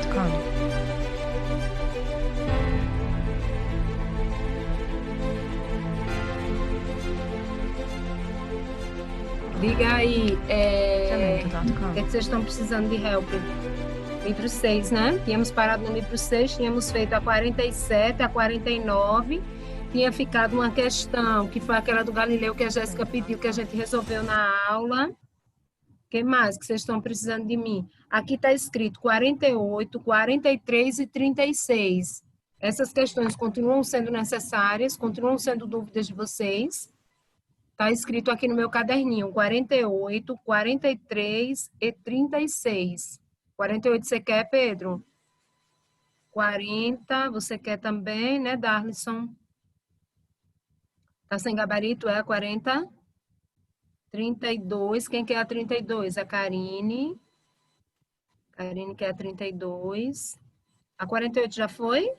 gmail.com. Diga aí, o Gmail.com. que é que vocês estão precisando de help? Livro 6, né? Tínhamos parado no livro 6, tínhamos feito a 47, a 49. Tinha ficado uma questão, que foi aquela do Galileu, que a Jéssica pediu, que a gente resolveu na aula. O que mais que vocês estão precisando de mim? Aqui está escrito 48, 43 e 36. Essas questões continuam sendo necessárias, continuam sendo dúvidas de vocês. Está escrito aqui no meu caderninho, 48, 43 e 36. 48 você quer, Pedro? 40, você quer também, né, Darlison? Tá sem gabarito, é 40? 32, quem quer a 32? A Karine. Karine quer a 32. A 48 já foi?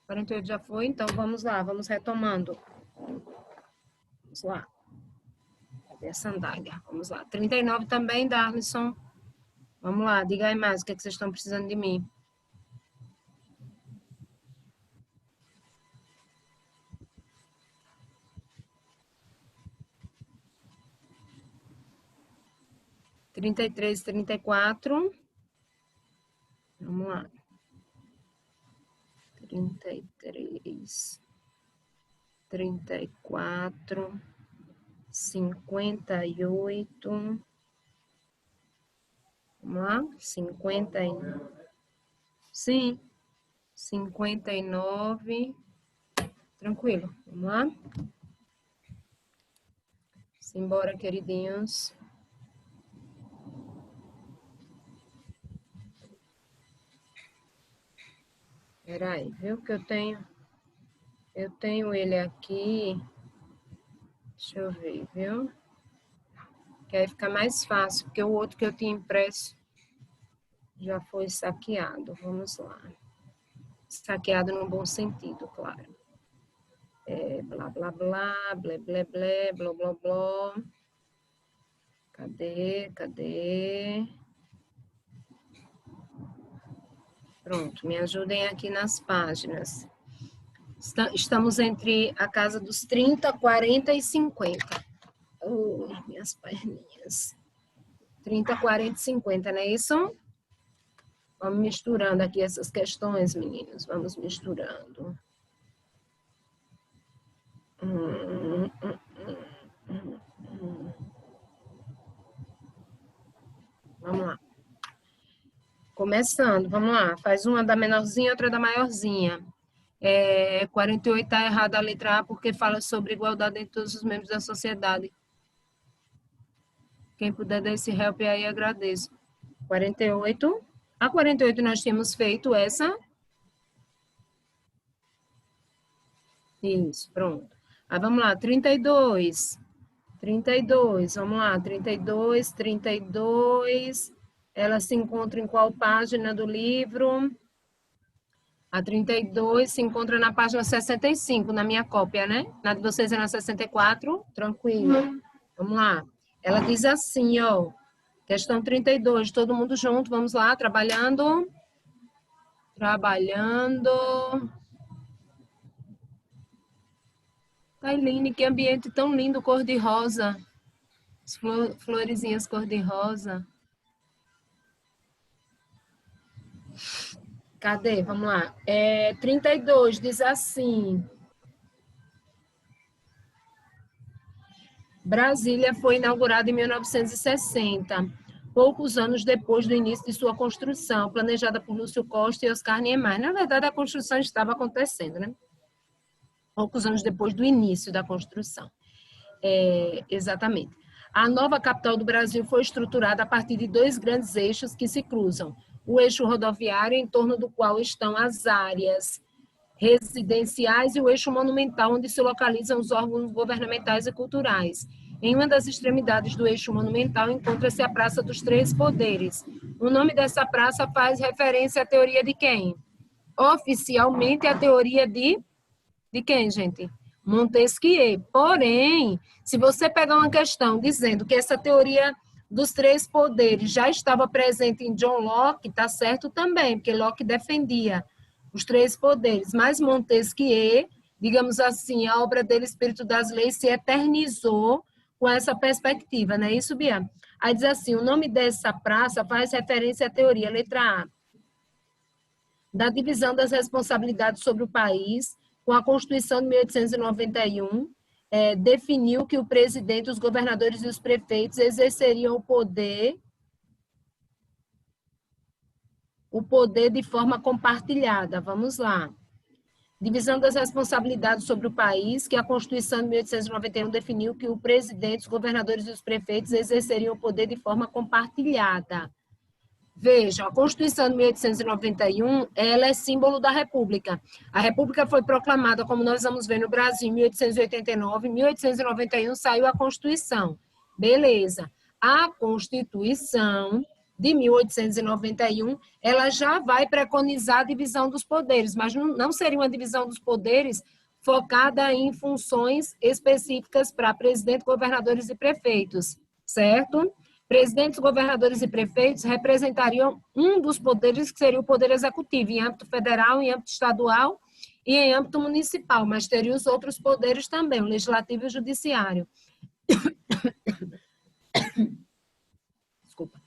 48 já foi, então vamos lá, vamos retomando. Vamos lá. Cadê a sandália? Vamos lá. 39 também, Darlison. Vamos lá, diga aí mais, o que é que vocês estão precisando de mim? Trinta e três, 34. Vamos lá. 33, 34, 58. Vamos lá. 59. Sim. 59. Tranquilo. Vamos lá. Simbora, queridinhos. Peraí, viu que eu tenho ele aqui. Deixa eu ver, viu? Que aí fica mais fácil, porque o outro que eu tinha impresso já foi saqueado. Vamos lá. Saqueado no bom sentido, claro. Blá, blá, blá, blé, blé, blé, blá, blá, blá. Cadê? Pronto, me ajudem aqui nas páginas. Estamos entre a casa dos 30, 40 e 50. Minhas perninhas. 30, 40 e 50, não é isso? Vamos misturando aqui essas questões, meninos. Vamos misturando. Vamos lá. Começando, vamos lá. Faz uma da menorzinha, outra da maiorzinha. 48 está errada a letra A, porque fala sobre igualdade entre todos os membros da sociedade. Quem puder dar esse help aí, agradeço. 48. A 48 nós tínhamos feito essa. Isso, pronto. Aí vamos lá, 32. 32, vamos lá, 32. Ela se encontra em qual página do livro? A 32 se encontra na página 65, na minha cópia, né? Na de vocês é na 64? Tranquilo. Vamos lá. Ela diz assim, ó. Questão 32, todo mundo junto, vamos lá, trabalhando. Tailine, que ambiente tão lindo, cor-de-rosa. Florezinhas cor-de-rosa. Cadê? Vamos lá. 32 diz assim. Brasília foi inaugurada em 1960, poucos anos depois do início de sua construção, planejada por Lúcio Costa e Oscar Niemeyer. Na verdade, a construção estava acontecendo, né? Poucos anos depois do início da construção. Exatamente. A nova capital do Brasil foi estruturada a partir de dois grandes eixos que se cruzam. O eixo rodoviário, em torno do qual estão as áreas residenciais, e o eixo monumental, onde se localizam os órgãos governamentais e culturais. Em uma das extremidades do eixo monumental encontra-se a Praça dos Três Poderes. O nome dessa praça faz referência à teoria de quem? Oficialmente, a teoria de quem, gente? Montesquieu. Porém, se você pegar uma questão dizendo que essa teoria dos três poderes já estava presente em John Locke, está certo também, porque Locke defendia os três poderes, mas Montesquieu, digamos assim, a obra dele, Espírito das Leis, se eternizou com essa perspectiva, não é isso, Bia? Aí diz assim, o nome dessa praça faz referência à teoria, letra A, da divisão das responsabilidades sobre o país, com a Constituição de 1891, definiu que o presidente, os governadores e os prefeitos exerceriam o poder de forma compartilhada. Vamos lá. Divisão das responsabilidades sobre o país, que a Constituição de 1891 definiu que o presidente, os governadores e os prefeitos exerceriam o poder de forma compartilhada. Veja, a Constituição de 1891, ela é símbolo da República. A República foi proclamada, como nós vamos ver no Brasil, em 1889, em 1891 saiu a Constituição. Beleza. A Constituição de 1891, ela já vai preconizar a divisão dos poderes, mas não seria uma divisão dos poderes focada em funções específicas para presidente, governadores e prefeitos, certo? Presidentes, governadores e prefeitos representariam um dos poderes, que seria o poder executivo, em âmbito federal, em âmbito estadual e em âmbito municipal, mas teria os outros poderes também, o legislativo e o judiciário. Desculpa.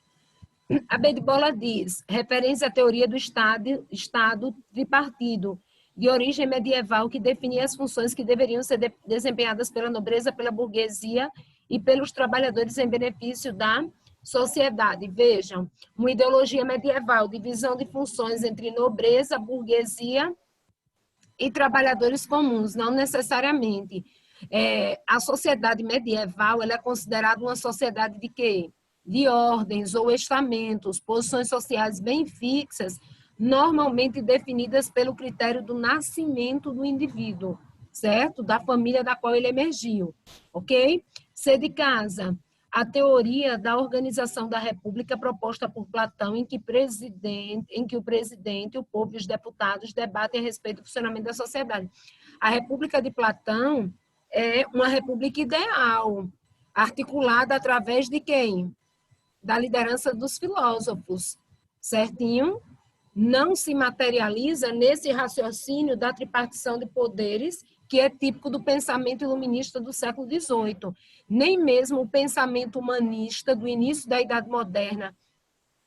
A B de Bola diz, referência à teoria do Estado tripartido, de origem medieval, que definia as funções que deveriam ser desempenhadas pela nobreza, pela burguesia e pelos trabalhadores em benefício da sociedade. Vejam, uma ideologia medieval, divisão de funções entre nobreza, burguesia e trabalhadores comuns, não necessariamente. A sociedade medieval, ela é considerada uma sociedade de quê? De ordens ou estamentos, posições sociais bem fixas, normalmente definidas pelo critério do nascimento do indivíduo, certo? Da família da qual ele emergiu, ok? C de casa, a teoria da organização da República proposta por Platão, em que o presidente, o povo e os deputados debatem a respeito do funcionamento da sociedade. A República de Platão é uma república ideal, articulada através de quem? Da liderança dos filósofos, certinho? Não se materializa nesse raciocínio da tripartição de poderes, que é típico do pensamento iluminista do século XVIII. Nem mesmo o pensamento humanista do início da Idade Moderna,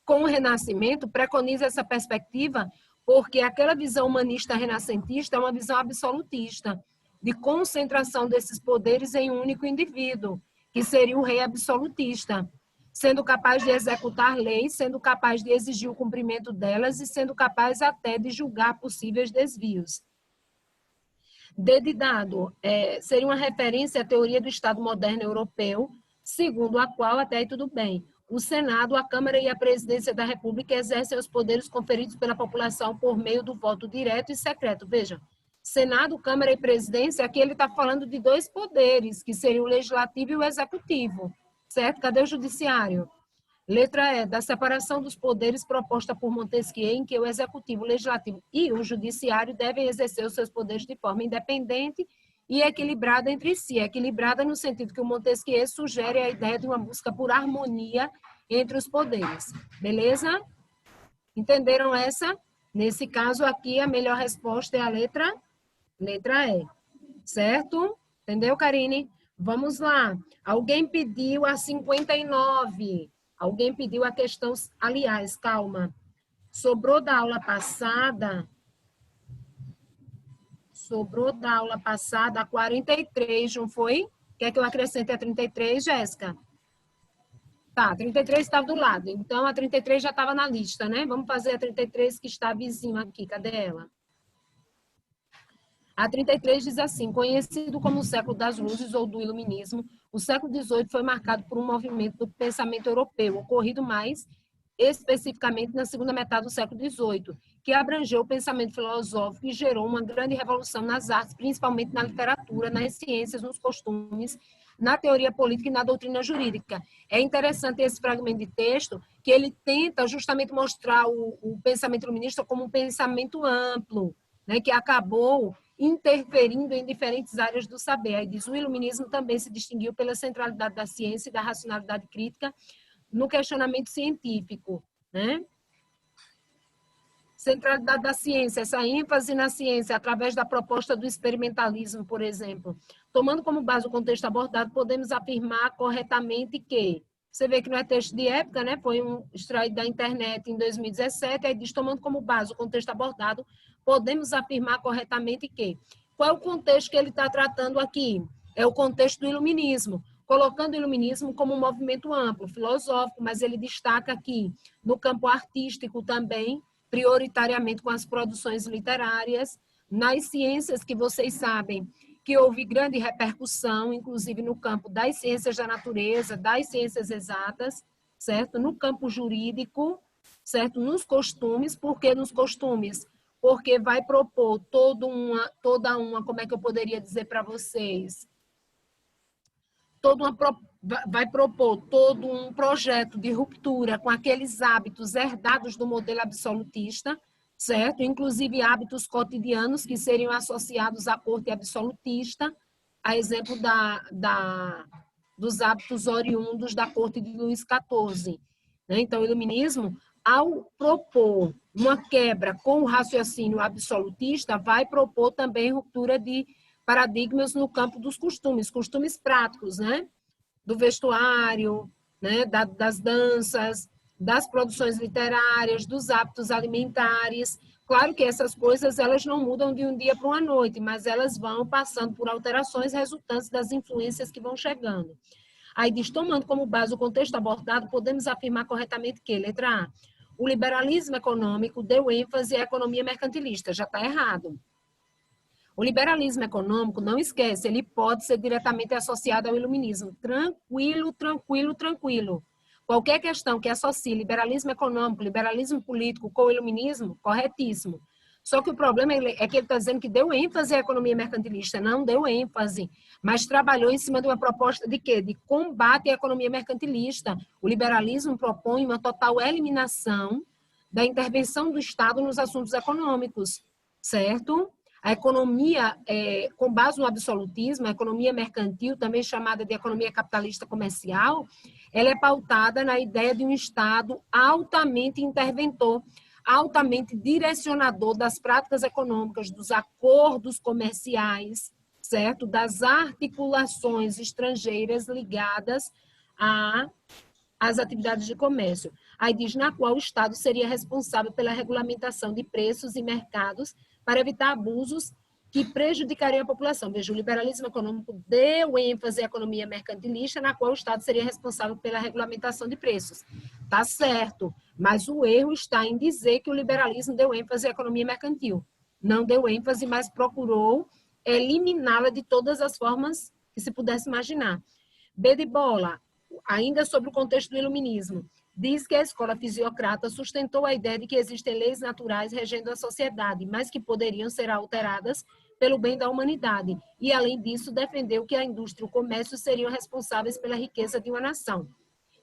com o Renascimento, preconiza essa perspectiva, porque aquela visão humanista renascentista é uma visão absolutista, de concentração desses poderes em um único indivíduo, que seria o rei absolutista, sendo capaz de executar leis, sendo capaz de exigir o cumprimento delas e sendo capaz até de julgar possíveis desvios. D de dado, seria uma referência à teoria do Estado moderno europeu, segundo a qual, até aí tudo bem, o Senado, a Câmara e a Presidência da República exercem os poderes conferidos pela população por meio do voto direto e secreto. Veja, Senado, Câmara e Presidência, aqui ele está falando de dois poderes, que seriam o Legislativo e o Executivo. Certo? Cadê o judiciário? Letra E, da separação dos poderes proposta por Montesquieu, em que o executivo, o legislativo e o judiciário devem exercer os seus poderes de forma independente e equilibrada entre si. Equilibrada no sentido que o Montesquieu sugere a ideia de uma busca por harmonia entre os poderes. Beleza? Entenderam essa? Nesse caso aqui, a melhor resposta é a letra E. Certo? Entendeu, Karine? Vamos lá. Alguém pediu a 59. Alguém pediu a questão... Aliás, calma. Sobrou da aula passada a 43, não foi? Quer que eu acrescente a 33, Jéssica? Tá, a 33 estava do lado. Então, a 33 já estava na lista, né? Vamos fazer a 33 que está vizinho aqui. Cadê ela? A 33 diz assim, conhecido como o século das luzes ou do iluminismo, o século XVIII foi marcado por um movimento do pensamento europeu, ocorrido mais especificamente na segunda metade do século XVIII, que abrangeu o pensamento filosófico e gerou uma grande revolução nas artes, principalmente na literatura, nas ciências, nos costumes, na teoria política e na doutrina jurídica. É interessante esse fragmento de texto, que ele tenta justamente mostrar o pensamento iluminista como um pensamento amplo, né, que acabou interferindo em diferentes áreas do saber. Aí diz, o iluminismo também se distinguiu pela centralidade da ciência e da racionalidade crítica no questionamento científico, né? Centralidade da ciência, essa ênfase na ciência através da proposta do experimentalismo, por exemplo. Tomando como base o contexto abordado, podemos afirmar corretamente que, você vê que não é texto de época, né? Foi extraído da internet em 2017, aí diz, tomando como base o contexto abordado, podemos afirmar corretamente que. Qual é o contexto que ele está tratando aqui? É o contexto do iluminismo, colocando o iluminismo como um movimento amplo, filosófico, mas ele destaca aqui no campo artístico também, prioritariamente com as produções literárias, nas ciências que vocês sabem que houve grande repercussão, inclusive no campo das ciências da natureza, das ciências exatas, certo? No campo jurídico, certo? Nos costumes, por que nos costumes? Porque vai propor toda uma, como é que eu poderia dizer para vocês? Vai propor todo um projeto de ruptura com aqueles hábitos herdados do modelo absolutista, certo? Inclusive hábitos cotidianos que seriam associados à corte absolutista, a exemplo dos hábitos oriundos da corte de Luís XIV. Né? Então, o iluminismo, ao propor uma quebra com o raciocínio absolutista, vai propor também ruptura de paradigmas no campo dos costumes, costumes práticos, né? Do vestuário, né? Das danças, das produções literárias, dos hábitos alimentares. Claro que essas coisas elas não mudam de um dia para uma noite, mas elas vão passando por alterações resultantes das influências que vão chegando. Aí diz, tomando como base o contexto abordado, podemos afirmar corretamente que, letra A, o liberalismo econômico deu ênfase à economia mercantilista. Já está errado. O liberalismo econômico, não esquece, ele pode ser diretamente associado ao iluminismo. Tranquilo, tranquilo, tranquilo. Qualquer questão que associe liberalismo econômico, liberalismo político com o iluminismo, corretíssimo. Só que o problema é que ele está dizendo que deu ênfase à economia mercantilista. Não deu ênfase, mas trabalhou em cima de uma proposta de quê? De combate à economia mercantilista. O liberalismo propõe uma total eliminação da intervenção do Estado nos assuntos econômicos, certo? A economia, com base no absolutismo, a economia mercantil, também chamada de economia capitalista comercial, ela é pautada na ideia de um Estado altamente interventor, altamente direcionador das práticas econômicas, dos acordos comerciais, certo? Das articulações estrangeiras ligadas às atividades de comércio. Aí diz, na qual o Estado seria responsável pela regulamentação de preços e mercados para evitar abusos que prejudicariam a população. Veja, o liberalismo econômico deu ênfase à economia mercantilista, na qual o Estado seria responsável pela regulamentação de preços. Tá certo, mas o erro está em dizer que o liberalismo deu ênfase à economia mercantil. Não deu ênfase, mas procurou eliminá-la de todas as formas que se pudesse imaginar. B de bola, ainda sobre o contexto do iluminismo, diz que a escola fisiocrata sustentou a ideia de que existem leis naturais regendo a sociedade, mas que poderiam ser alteradas pelo bem da humanidade. E, além disso, defendeu que a indústria e o comércio seriam responsáveis pela riqueza de uma nação.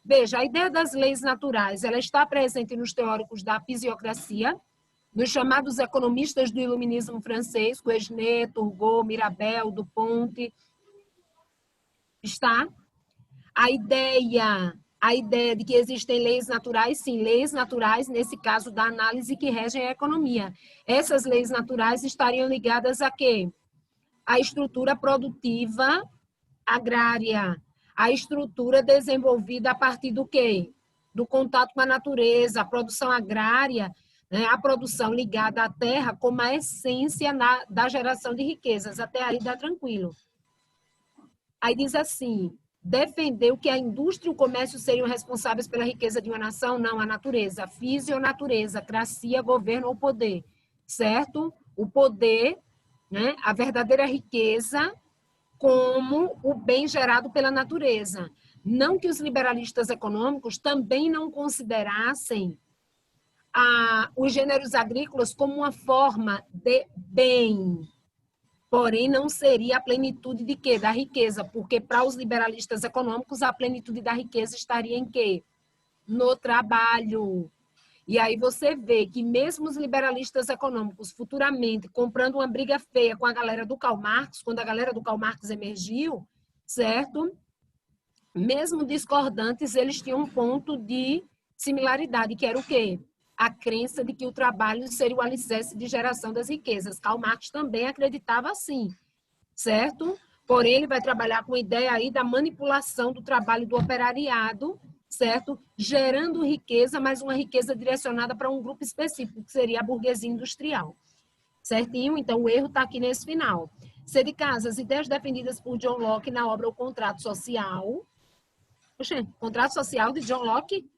Veja, a ideia das leis naturais, ela está presente nos teóricos da fisiocracia, nos chamados economistas do iluminismo francês, Quesnay, Turgot, Mirabeau, Dupont. Está a ideia de que existem leis naturais, sim, leis naturais, nesse caso da análise que regem a economia. Essas leis naturais estariam ligadas a quê? A estrutura produtiva agrária, a estrutura desenvolvida a partir do quê? Do contato com a natureza, a produção agrária, né? A produção ligada à terra como a essência da geração de riquezas. Até aí dá tranquilo. Aí diz assim, defendeu que a indústria e o comércio seriam responsáveis pela riqueza de uma nação? Não, a natureza, a fisionatureza, cracia, governo ou poder, certo? O poder, né? A verdadeira riqueza como o bem gerado pela natureza. Não que os liberalistas econômicos também não considerassem os gêneros agrícolas como uma forma de bem, porém, não seria a plenitude de quê? Da riqueza, porque para os liberalistas econômicos, a plenitude da riqueza estaria em quê? No trabalho. E aí você vê que mesmo os liberalistas econômicos, futuramente, comprando uma briga feia com a galera do Karl Marx, quando a galera do Karl Marx emergiu, certo? mesmo discordantes, eles tinham um ponto de similaridade, que era o quê? A crença de que o trabalho seria o alicerce de geração das riquezas. Karl Marx também acreditava assim, certo? Porém, ele vai trabalhar com a ideia aí da manipulação do trabalho do operariado, certo? Gerando riqueza, mas uma riqueza direcionada para um grupo específico, que seria a burguesia industrial. Certinho? Então, o erro está aqui nesse final. C de casa, as ideias defendidas por John Locke na obra O Contrato Social. Poxa, contrato social de John Locke?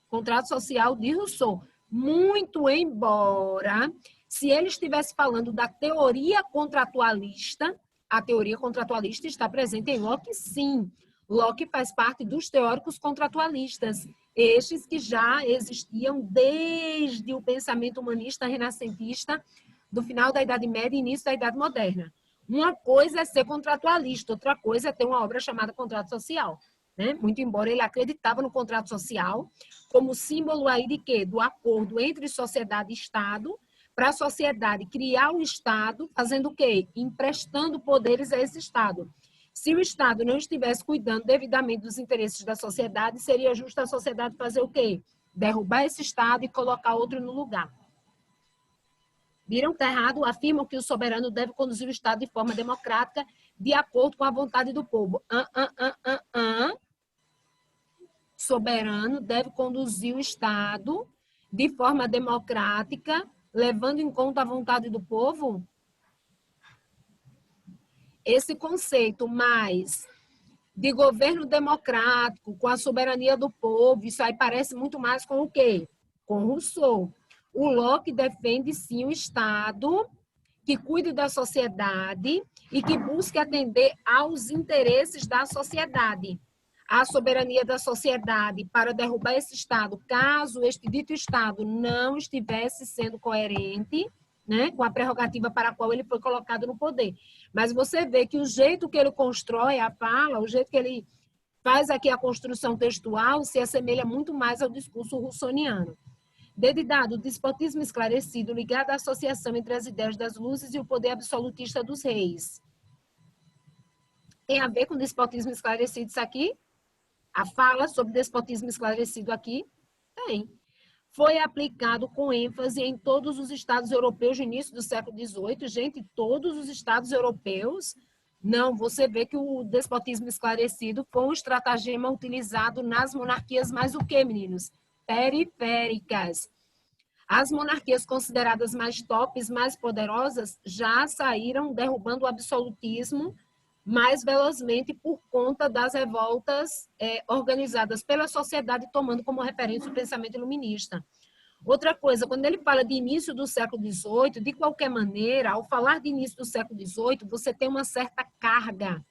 Contrato social de Rousseau. Muito embora, se ele estivesse falando da teoria contratualista, a teoria contratualista está presente em Locke, sim. Locke faz parte dos teóricos contratualistas, estes que já existiam desde o pensamento humanista renascentista do final da Idade Média e início da Idade Moderna. Uma coisa é ser contratualista, outra coisa é ter uma obra chamada Contrato Social. Né? Muito embora ele acreditava no contrato social como símbolo aí de quê? Do acordo entre sociedade e Estado, para a sociedade criar o Estado, fazendo o quê? Emprestando poderes a esse Estado. Se o Estado não estivesse cuidando devidamente dos interesses da sociedade, seria justo a sociedade fazer o quê? Derrubar esse Estado e colocar outro no lugar. Viram que está errado? Afirmam que o soberano deve conduzir o Estado de forma democrática, de acordo com a vontade do povo. Soberano deve conduzir o Estado de forma democrática, levando em conta a vontade do povo? Esse conceito mais de governo democrático, com a soberania do povo, isso aí parece muito mais com o quê? Com Rousseau. O Locke defende, sim, o Estado que cuide da sociedade e que busque atender aos interesses da sociedade. A soberania da sociedade para derrubar esse Estado, caso este dito Estado não estivesse sendo coerente, né, com a prerrogativa para a qual ele foi colocado no poder. Mas você vê que o jeito que ele constrói a fala, o jeito que ele faz aqui a construção textual, se assemelha muito mais ao discurso russoniano. Dedidado, o despotismo esclarecido ligado à associação entre as ideias das luzes e o poder absolutista dos reis. Tem a ver com o despotismo esclarecido isso aqui? A fala sobre despotismo esclarecido aqui? Tem. Foi aplicado com ênfase em todos os estados europeus no início do século XVIII. Gente, todos os estados europeus? Não, você vê que o despotismo esclarecido foi um estratagema utilizado nas monarquias mais o quê, meninos? Periféricas. As monarquias consideradas mais tops, mais poderosas, já saíram derrubando o absolutismo mais velozmente por conta das revoltas organizadas pela sociedade, tomando como referência o pensamento iluminista. Outra coisa, quando ele fala de início do século XVIII, de qualquer maneira, ao falar de início do século XVIII, você tem uma certa carga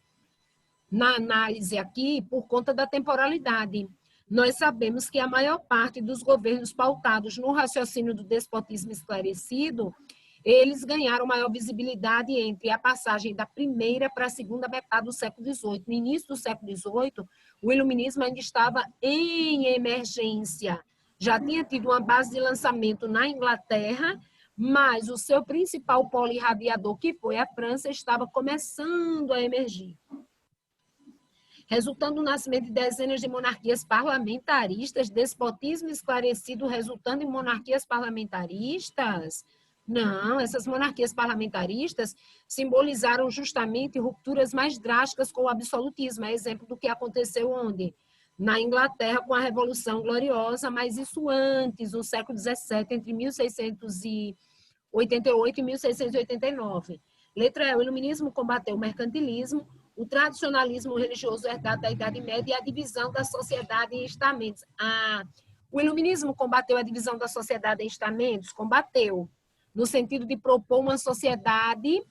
na análise aqui por conta da temporalidade. Nós sabemos que a maior parte dos governos pautados no raciocínio do despotismo esclarecido, eles ganharam maior visibilidade entre a passagem da primeira para a segunda metade do século XVIII. No início do século XVIII, o iluminismo ainda estava em emergência. Já tinha tido uma base de lançamento na Inglaterra, mas o seu principal polo irradiador, que foi a França, estava começando a emergir, resultando no nascimento de dezenas de monarquias parlamentaristas, despotismo esclarecido resultando em monarquias parlamentaristas. Não, essas monarquias parlamentaristas simbolizaram justamente rupturas mais drásticas com o absolutismo, é exemplo do que aconteceu onde? Na Inglaterra com a Revolução Gloriosa, mas isso antes, no século XVII, entre 1688 e 1689. Letra E, o iluminismo combateu o mercantilismo, o tradicionalismo religioso herdado da Idade Média e a divisão da sociedade em estamentos. O iluminismo combateu a divisão da sociedade em estamentos? Combateu, no sentido de propor uma sociedade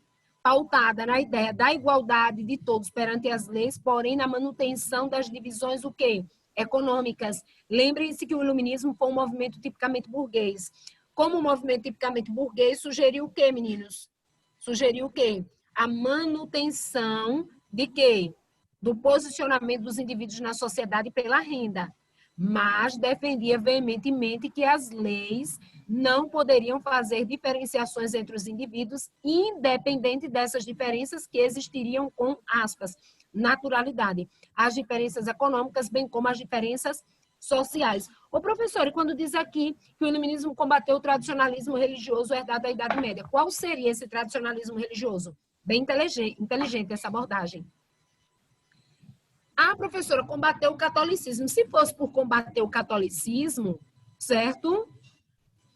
pautada na ideia da igualdade de todos perante as leis, porém na manutenção das divisões o quê? Econômicas. Lembrem-se que o iluminismo foi um movimento tipicamente burguês. Como um movimento tipicamente burguês, sugeriu o quê, meninos? Sugeriu o quê? A manutenção de quê? Do posicionamento dos indivíduos na sociedade pela renda, mas defendia veementemente que as leis não poderiam fazer diferenciações entre os indivíduos, independente dessas diferenças que existiriam com aspas, naturalidade as diferenças econômicas, bem como as diferenças sociais. Ô, professor, e quando diz aqui que o iluminismo combateu o tradicionalismo religioso herdado da Idade Média, qual seria esse tradicionalismo religioso? Bem inteligente essa abordagem. Ah, professora, combateu o catolicismo. Se fosse por combater o catolicismo, certo?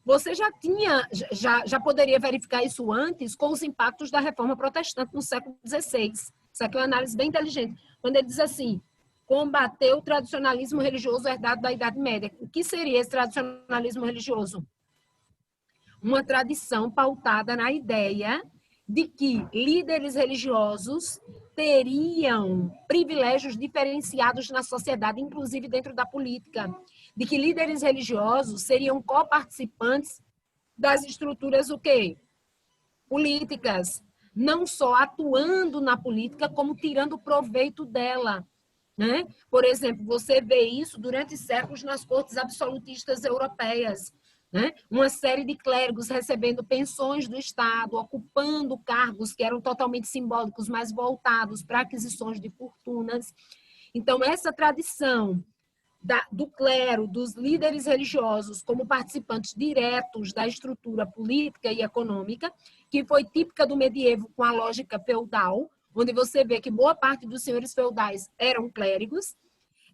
Você já poderia verificar isso antes com os impactos da reforma protestante no século XVI. Isso aqui é uma análise bem inteligente. Quando ele diz assim, combater o tradicionalismo religioso herdado da Idade Média. O que seria esse tradicionalismo religioso? Uma tradição pautada na ideia de que líderes religiosos teriam privilégios diferenciados na sociedade, inclusive dentro da política, de que líderes religiosos seriam coparticipantes das estruturas o quê? Políticas, não só atuando na política, como tirando proveito dela. Né? Por exemplo, você vê isso durante séculos nas cortes absolutistas europeias. Né? Uma série de clérigos recebendo pensões do Estado, ocupando cargos que eram totalmente simbólicos, mas voltados para aquisições de fortunas. Então, essa tradição do clero, dos líderes religiosos como participantes diretos da estrutura política e econômica, que foi típica do medievo com a lógica feudal, onde você vê que boa parte dos senhores feudais eram clérigos.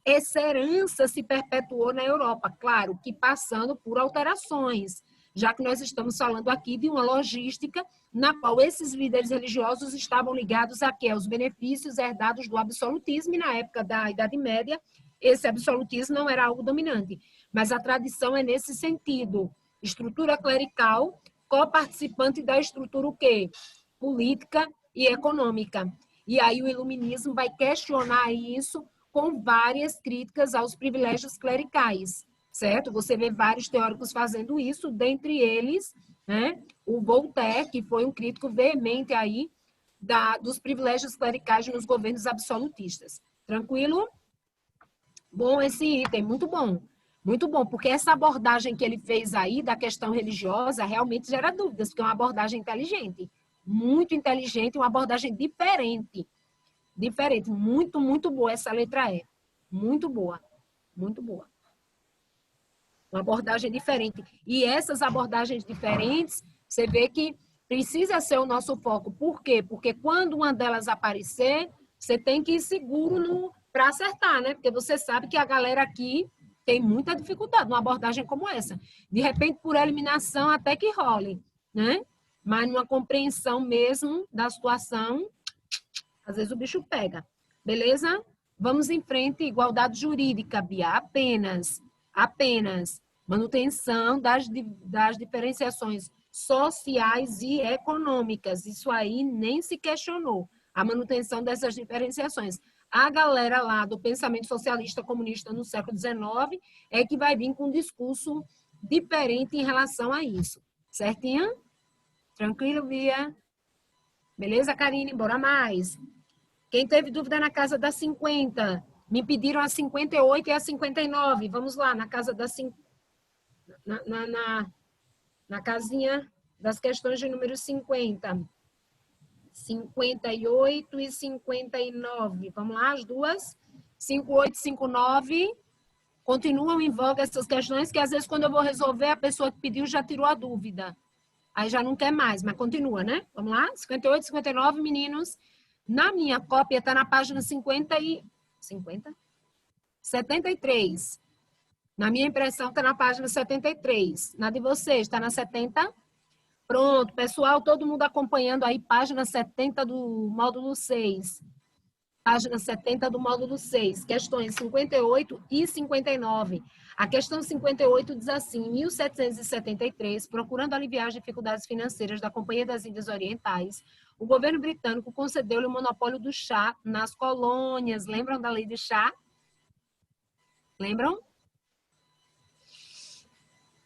Essa herança se perpetuou na Europa, claro, que passando por alterações, já que nós estamos falando aqui de uma logística na qual esses líderes religiosos estavam ligados a quê? Aos benefícios herdados do absolutismo, e na época da Idade Média, esse absolutismo não era algo dominante, mas a tradição é nesse sentido. Estrutura clerical, coparticipante da estrutura o quê? Política e econômica. E aí o iluminismo vai questionar isso com várias críticas aos privilégios clericais, certo? Você vê vários teóricos fazendo isso, dentre eles, né, o Voltaire, que foi um crítico veemente aí dos privilégios clericais nos governos absolutistas. Tranquilo? Bom esse item, muito bom. Muito bom, porque essa abordagem que ele fez aí da questão religiosa realmente gera dúvidas, porque é uma abordagem inteligente, muito inteligente, uma abordagem diferente. Diferente, muito, muito boa essa letra E. Muito boa, muito boa. Uma abordagem diferente. E essas abordagens diferentes, você vê que precisa ser o nosso foco. Por quê? Porque quando uma delas aparecer, você tem que ir seguro para acertar, né? Porque você sabe que a galera aqui tem muita dificuldade numa abordagem como essa. De repente, por eliminação, até que role, né? Mas numa compreensão mesmo da situação, às vezes o bicho pega. Beleza? Vamos em frente. Igualdade jurídica, Bia. Apenas. Manutenção das diferenciações sociais e econômicas. Isso aí nem se questionou. A manutenção dessas diferenciações. A galera lá do pensamento socialista comunista no século XIX é que vai vir com um discurso diferente em relação a isso. Certinho? Tranquilo, Bia? Beleza, Karine? Bora mais. Quem teve dúvida na casa das 50? Me pediram a 58 e a 59. Vamos lá, na casa das na casinha das questões de número 50. 58 e 59. Vamos lá, as duas? 58 e 59. Continuam em voga essas questões, que às vezes quando eu vou resolver, a pessoa que pediu já tirou a dúvida. Aí já não quer mais, mas continua, né? Vamos lá? 58 e 59, meninos. Na minha cópia está na página 73. Na minha impressão está na página 73. Na de vocês está na 70? Pronto, pessoal, todo mundo acompanhando aí, página 70 do módulo 6. Página 70 do módulo 6, questões 58 e 59. A questão 58 diz assim: em 1773, procurando aliviar as dificuldades financeiras da Companhia das Índias Orientais, o governo britânico concedeu-lhe o monopólio do chá nas colônias. Lembram da lei do chá? Lembram?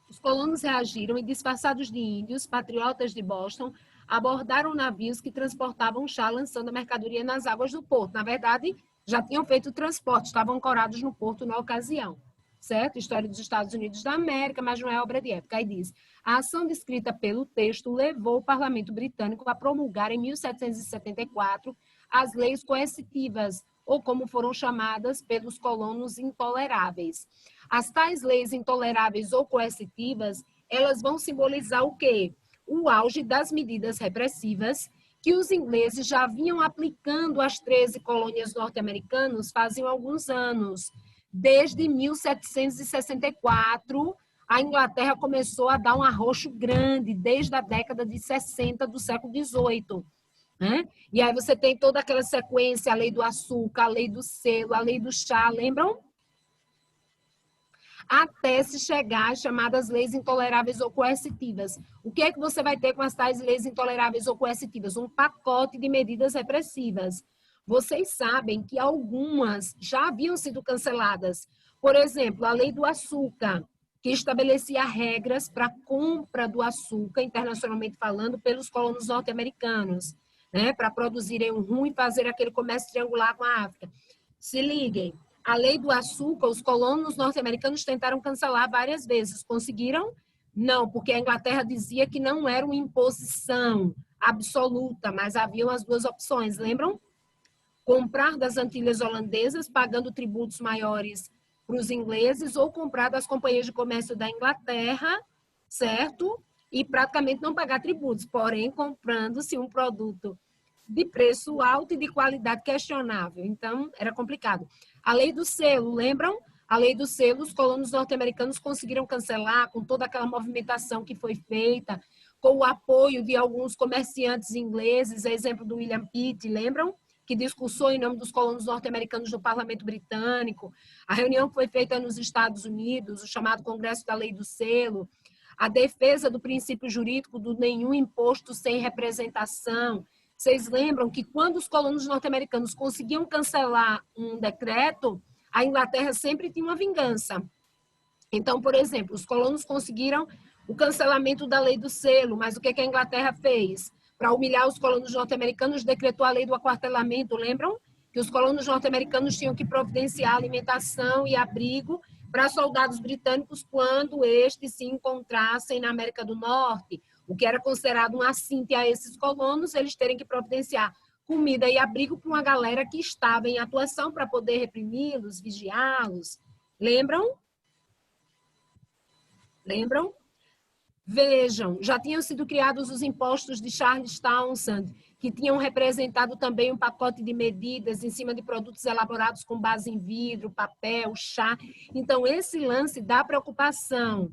Os colonos reagiram e, disfarçados de índios, patriotas de Boston, abordaram navios que transportavam chá, lançando a mercadoria nas águas do porto. Na verdade, já tinham feito o transporte, estavam ancorados no porto na ocasião. Certo? História dos Estados Unidos da América, mas não é obra de época. Aí diz: a ação descrita pelo texto levou o parlamento britânico a promulgar em 1774 as leis coercitivas, ou como foram chamadas pelos colonos, intoleráveis. As tais leis intoleráveis ou coercitivas, elas vão simbolizar o quê? O auge das medidas repressivas que os ingleses já vinham aplicando às 13 colônias norte-americanas faziam alguns anos. Desde 1764, a Inglaterra começou a dar um arroxo grande, desde a década de 60 do século XVIII. Né? E aí você tem toda aquela sequência, a lei do açúcar, a lei do selo, a lei do chá, lembram? Até se chegar às chamadas leis intoleráveis ou coercitivas. O que é que você vai ter com as tais leis intoleráveis ou coercitivas? Um pacote de medidas repressivas. Vocês sabem que algumas já haviam sido canceladas. Por exemplo, a lei do açúcar, que estabelecia regras para a compra do açúcar, internacionalmente falando, pelos colonos norte-americanos, né, para produzirem um rum e fazer aquele comércio triangular com a África. Se liguem, a lei do açúcar, os colonos norte-americanos tentaram cancelar várias vezes. Conseguiram? Não, porque a Inglaterra dizia que não era uma imposição absoluta, mas haviam as duas opções, lembram? Comprar das Antilhas holandesas, pagando tributos maiores para os ingleses, ou comprar das companhias de comércio da Inglaterra, certo? E praticamente não pagar tributos, porém comprando-se um produto de preço alto e de qualidade questionável. Então, era complicado. A lei do selo, lembram? A lei do selo, os colonos norte-americanos conseguiram cancelar com toda aquela movimentação que foi feita, com o apoio de alguns comerciantes ingleses, a exemplo do William Pitt, lembram? Que discursou em nome dos colonos norte-americanos no Parlamento Britânico. A reunião foi feita nos Estados Unidos, o chamado Congresso da Lei do Selo, a defesa do princípio jurídico do nenhum imposto sem representação. Vocês lembram que quando os colonos norte-americanos conseguiam cancelar um decreto, a Inglaterra sempre tinha uma vingança. Então, por exemplo, os colonos conseguiram o cancelamento da lei do selo, mas o que a Inglaterra fez? Para humilhar os colonos norte-americanos, decretou a lei do aquartelamento, lembram? Que os colonos norte-americanos tinham que providenciar alimentação e abrigo para soldados britânicos quando estes se encontrassem na América do Norte. O que era considerado um assinte a esses colonos, eles terem que providenciar comida e abrigo para uma galera que estava em atuação para poder reprimi-los, vigiá-los. Lembram? Lembram? Vejam, já tinham sido criados os impostos de Charles Townshend, que tinham representado também um pacote de medidas em cima de produtos elaborados com base em vidro, papel, chá. Então, esse lance da preocupação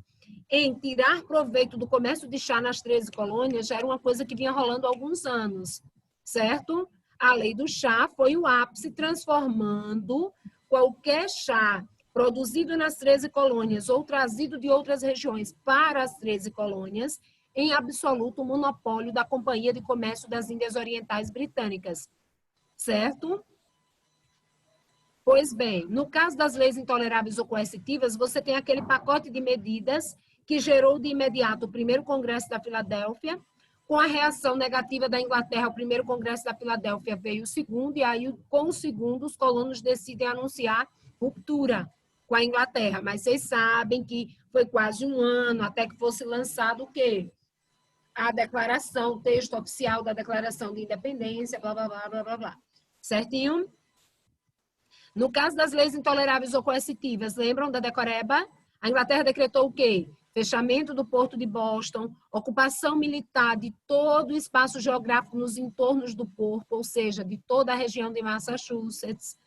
em tirar proveito do comércio de chá nas 13 colônias já era uma coisa que vinha rolando há alguns anos, certo? A lei do chá foi o ápice, transformando qualquer chá produzido nas 13 colônias ou trazido de outras regiões para as 13 colônias em absoluto monopólio da Companhia de Comércio das Índias Orientais Britânicas, certo? Pois bem, no caso das leis intoleráveis ou coercitivas, você tem aquele pacote de medidas que gerou de imediato o primeiro Congresso da Filadélfia. Com a reação negativa da Inglaterra, o primeiro Congresso da Filadélfia veio o segundo, e aí com o segundo os colonos decidem anunciar ruptura com a Inglaterra. Mas vocês sabem que foi quase um ano até que fosse lançado o quê? A declaração, o texto oficial da Declaração de Independência, blá, blá, blá, blá, blá, blá. Certinho? No caso das leis intoleráveis ou coercitivas, lembram da decoreba? A Inglaterra decretou o quê? Fechamento do porto de Boston, ocupação militar de todo o espaço geográfico nos entornos do porto, ou seja, de toda a região de Massachusetts.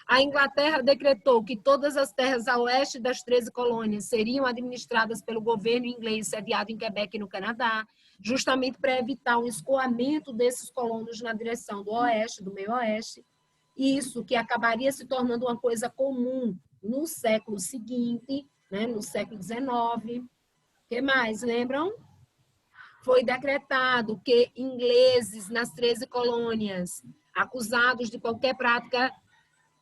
A Inglaterra decretou que todas as terras a oeste das 13 colônias seriam administradas pelo governo inglês sediado em Quebec, no Canadá, justamente para evitar o escoamento desses colonos na direção do oeste, do meio oeste. Isso que acabaria se tornando uma coisa comum no século seguinte, né, no século XIX. O que mais, lembram? Foi decretado que ingleses nas 13 colônias, acusados de qualquer prática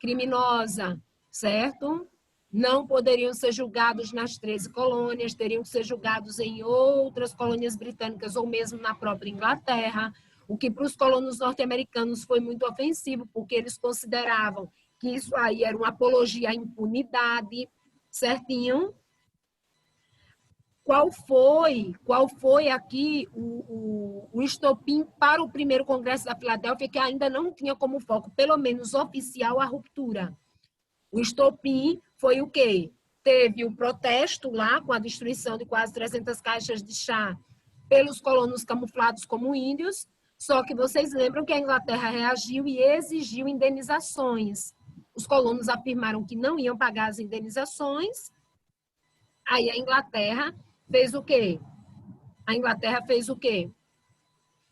criminosa, certo? Não poderiam ser julgados nas 13 colônias, teriam que ser julgados em outras colônias britânicas ou mesmo na própria Inglaterra, o que para os colonos norte-americanos foi muito ofensivo, porque eles consideravam que isso aí era uma apologia à impunidade, certinho? qual foi aqui o estopim para o primeiro Congresso da Filadélfia, que ainda não tinha como foco, pelo menos oficial, a ruptura. O estopim foi o quê? Teve o protesto lá, com a destruição de quase 300 caixas de chá pelos colonos camuflados como índios, só que vocês lembram que a Inglaterra reagiu e exigiu indenizações. Os colonos afirmaram que não iam pagar as indenizações. Aí a Inglaterra fez o quê? A Inglaterra fez o quê?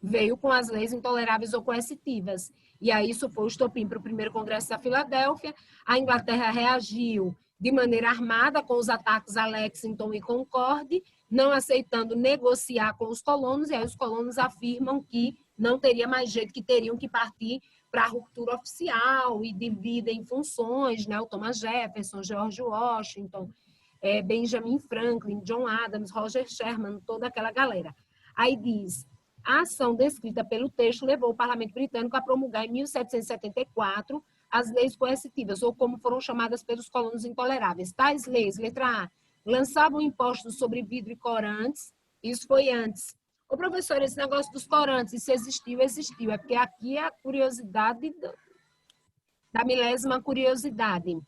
Veio com as leis intoleráveis ou coercitivas. E aí isso foi o estopim para o primeiro Congresso da Filadélfia. A Inglaterra reagiu de maneira armada com os ataques a Lexington e Concorde, não aceitando negociar com os colonos, e aí os colonos afirmam que não teria mais jeito, que teriam que partir para a ruptura oficial e dividem funções, né? O Thomas Jefferson, George Washington, Benjamin Franklin, John Adams, Roger Sherman, toda aquela galera. Aí diz, a ação descrita pelo texto levou o Parlamento Britânico a promulgar em 1774 as leis coercitivas, ou como foram chamadas pelos colonos intoleráveis. Tais leis, letra A, lançavam impostos sobre vidro e corantes, isso foi antes. Ô, professor, esse negócio dos corantes, isso existiu, existiu, é porque aqui é a curiosidade da milésima curiosidade.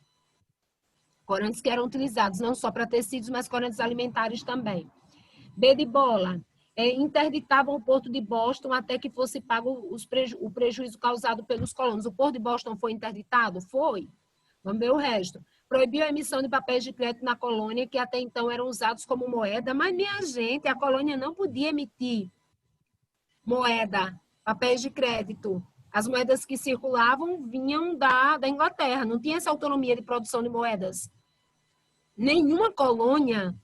Corantes que eram utilizados não só para tecidos, mas corantes alimentares também. B de bola, interditavam o porto de Boston até que fosse pago o prejuízo causado pelos colonos. O porto de Boston foi interditado? Foi. Vamos ver o resto. Proibiu a emissão de papéis de crédito na colônia, que até então eram usados como moeda, mas, minha gente, a colônia não podia emitir moeda, papéis de crédito. As moedas que circulavam vinham da Inglaterra, não tinha essa autonomia de produção de moedas. Nenhuma colônia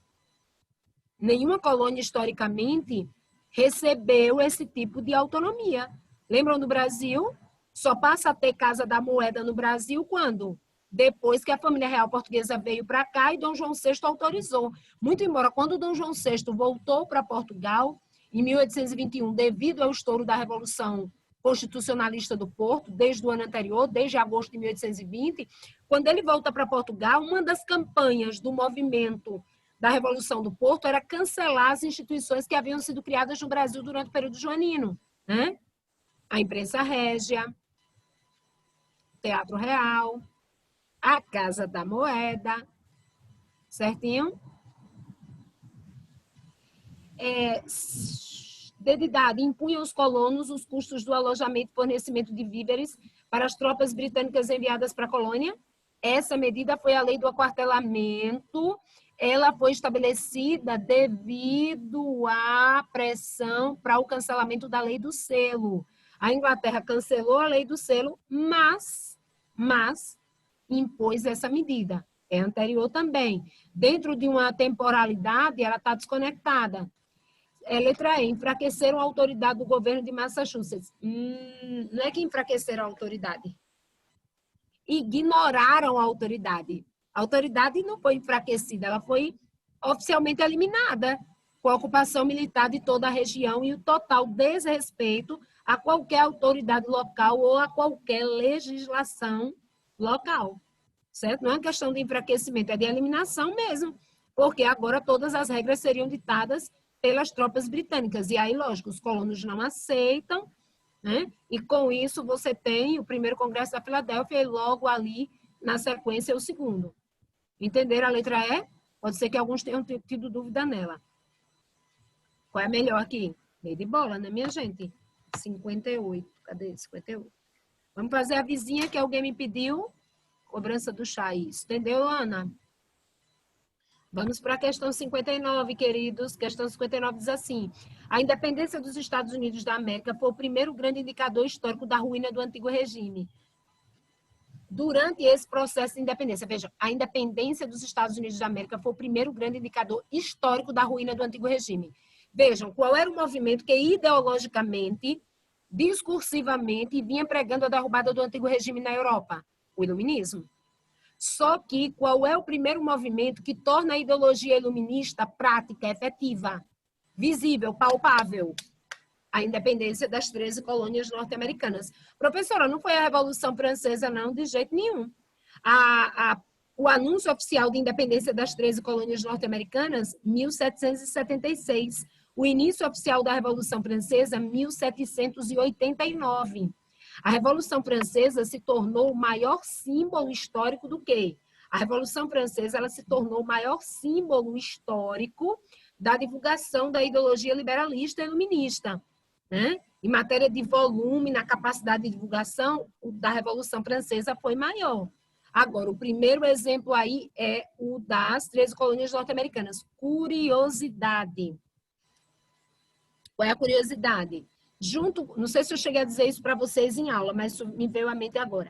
historicamente recebeu esse tipo de autonomia. Lembram do Brasil? Só passa a ter Casa da Moeda no Brasil quando? Depois que a família real portuguesa veio para cá e Dom João VI autorizou. Muito embora quando Dom João VI voltou para Portugal, em 1821, devido ao estouro da Revolução Constitucionalista do Porto, desde o ano anterior, desde agosto de 1820, quando ele volta para Portugal, uma das campanhas do movimento da Revolução do Porto era cancelar as instituições que haviam sido criadas no Brasil durante o período joanino, né? A imprensa régia, o Teatro Real, a Casa da Moeda, certinho? Dedidade, impunha aos colonos os custos do alojamento e fornecimento de víveres para as tropas britânicas enviadas para a colônia. Essa medida foi a lei do aquartelamento. Ela foi estabelecida devido à pressão para o cancelamento da lei do selo. A Inglaterra cancelou a lei do selo, mas impôs essa medida. É anterior também. Dentro de uma temporalidade, ela está desconectada. Letra E, enfraqueceram a autoridade do governo de Massachusetts. Não é que enfraqueceram a autoridade. Ignoraram a autoridade. A autoridade não foi enfraquecida, ela foi oficialmente eliminada, com a ocupação militar de toda a região e o total desrespeito a qualquer autoridade local ou a qualquer legislação local. Certo? Não é questão de enfraquecimento, é de eliminação mesmo, porque agora todas as regras seriam ditadas pelas tropas britânicas. E aí, lógico, os colonos não aceitam, né? E com isso você tem o primeiro Congresso da Filadélfia e logo ali, na sequência, o segundo. Entenderam a letra E? Pode ser que alguns tenham tido dúvida nela. Qual é a melhor aqui? Meio de bola, né, minha gente? 58. Cadê? 58. Vamos fazer a vizinha que alguém me pediu. Cobrança do chá, isso. Entendeu, Ana? Vamos para a questão 59, queridos. Questão 59 diz assim: a independência dos Estados Unidos da América foi o primeiro grande indicador histórico da ruína do antigo regime. Durante esse processo de independência, veja, a independência dos Estados Unidos da América foi o primeiro grande indicador histórico da ruína do antigo regime. Vejam, qual era o movimento que ideologicamente, discursivamente, vinha pregando a derrubada do antigo regime na Europa? O iluminismo. Só que qual é o primeiro movimento que torna a ideologia iluminista prática, efetiva, visível, palpável? A independência das 13 colônias norte-americanas. Professora, não foi a Revolução Francesa, não, de jeito nenhum. A O anúncio oficial de independência das 13 colônias norte-americanas, 1776. O início oficial da Revolução Francesa, 1789. A Revolução Francesa se tornou o maior símbolo histórico do quê? A Revolução Francesa ela se tornou o maior símbolo histórico da divulgação da ideologia liberalista e iluminista, né? Em matéria de volume, na capacidade de divulgação, o da Revolução Francesa foi maior. Agora, o primeiro exemplo aí é o das 13 colônias norte-americanas. Curiosidade. Qual é a curiosidade? Não sei se eu cheguei a dizer isso para vocês em aula, mas isso me veio à mente agora.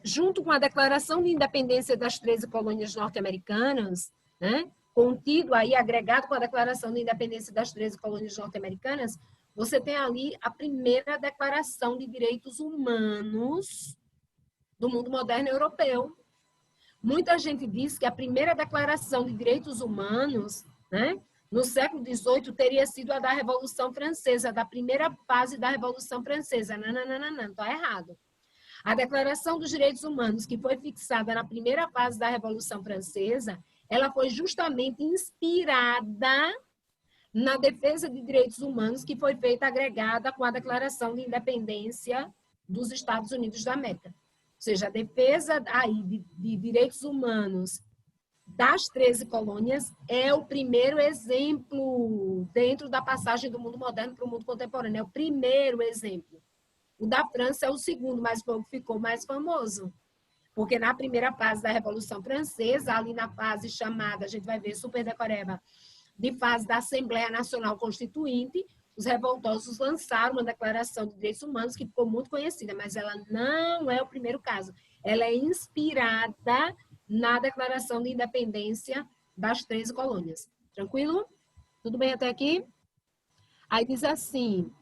Junto com a Declaração de Independência das 13 colônias norte-americanas, né, contido aí, agregado com a Declaração de Independência das 13 colônias norte-americanas, você tem ali a primeira Declaração de Direitos Humanos do mundo moderno europeu. Muita gente diz que a primeira Declaração de Direitos Humanos, né, no século XVIII, teria sido a da Revolução Francesa, da primeira fase da Revolução Francesa. Não, está errado. A Declaração dos Direitos Humanos, que foi fixada na primeira fase da Revolução Francesa, ela foi justamente inspirada na defesa de direitos humanos que foi feita agregada com a Declaração de Independência dos Estados Unidos da América. Ou seja, a defesa aí de direitos humanos das 13 colônias é o primeiro exemplo dentro da passagem do mundo moderno para o mundo contemporâneo. É o primeiro exemplo. O da França é o segundo, mas foi o que ficou mais famoso. Porque na primeira fase da Revolução Francesa, ali na fase chamada, a gente vai ver super decoreba, de fase da Assembleia Nacional Constituinte, os revoltosos lançaram uma declaração de direitos humanos que ficou muito conhecida, mas ela não é o primeiro caso. Ela é inspirada na Declaração de Independência das 13 colônias. Tranquilo? Tudo bem até aqui? Aí diz assim: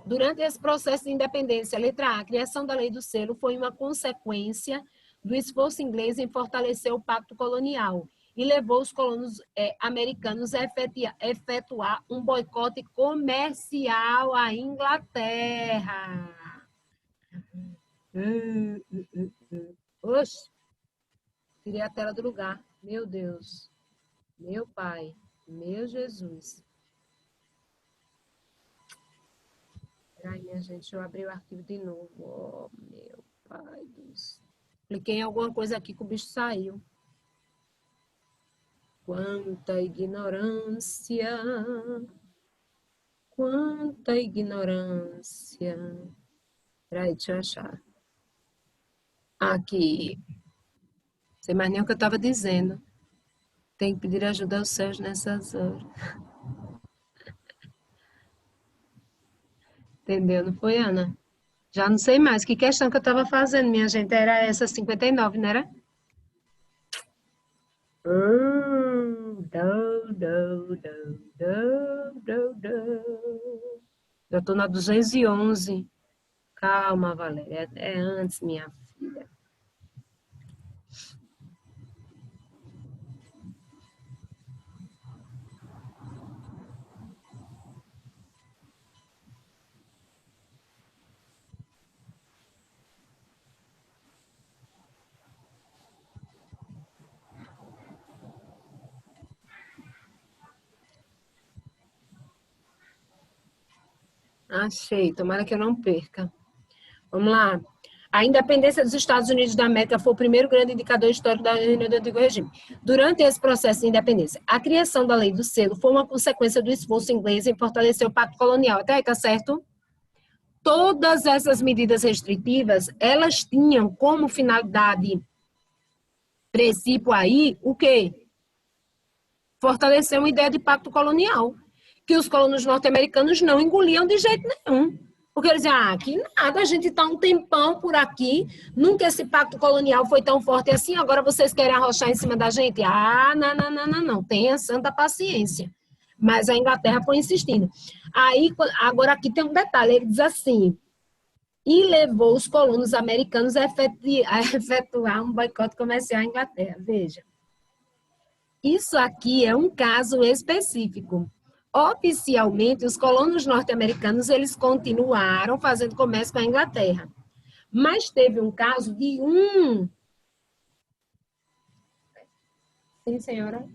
durante esse processo de independência, letra A, a criação da Lei do Selo foi uma consequência do esforço inglês em fortalecer o pacto colonial e levou os colonos americanos a efetuar um boicote comercial à Inglaterra. Oxe, tirei a tela do lugar. Meu Deus, meu Pai, meu Jesus. Ai, minha gente, deixa eu abrir o arquivo de novo. Oh, meu Pai do céu. Cliquei em alguma coisa aqui que o bicho saiu. Quanta ignorância, quanta ignorância. Peraí, deixa eu achar. Aqui. Não sei mais nem o que eu estava dizendo. Tem que pedir ajuda aos céus nessas horas. Entendeu? Não foi, Ana? Já não sei mais. Que questão que eu estava fazendo, minha gente? Era essa 59, não era? Eu estou na 211. Calma, Valéria. É antes, minha filha. Achei, tomara que eu não perca. Vamos lá. A independência dos Estados Unidos da América foi o primeiro grande indicador histórico da do antigo regime. Durante esse processo de independência, a criação da Lei do Selo foi uma consequência do esforço inglês em fortalecer o pacto colonial. Até aí, tá certo? Todas essas medidas restritivas, elas tinham como finalidade, princípio aí, o quê? Fortalecer uma ideia de pacto colonial, que os colonos norte-americanos não engoliam de jeito nenhum. Porque eles diziam, que nada, a gente está um tempão por aqui, nunca esse pacto colonial foi tão forte assim, agora vocês querem arrochar em cima da gente? Não, tenha santa paciência. Mas a Inglaterra foi insistindo. Aí, agora aqui tem um detalhe, ele diz assim, e levou os colonos americanos a efetuar um boicote comercial à Inglaterra. Veja, isso aqui é um caso específico. Oficialmente, os colonos norte-americanos, eles continuaram fazendo comércio com a Inglaterra. Mas teve um caso de um Sim, senhora.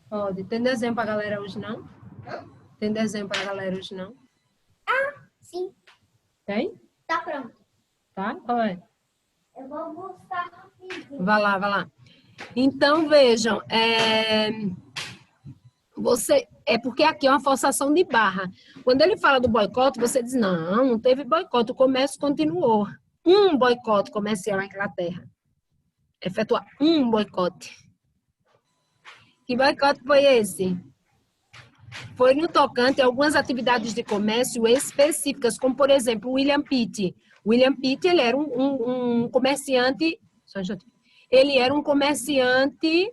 Pode. Tem desenho para a galera hoje, não? Tem desenho para a galera hoje, não? Sim. Tem? Tá pronto. Tá? Qual é? Eu vou buscar rapidinho. Vai lá, vai lá. Então, vejam, é porque aqui é uma forçação de barra. Quando ele fala do boicote, você diz, não teve boicote, o comércio continuou. Um boicote comercial à Inglaterra. Efetuar um boicote. Que boicote foi esse? Foi no tocante a algumas atividades de comércio específicas, como, por exemplo, o William Pitt. William Pitt, ele era um comerciante... Ele era um comerciante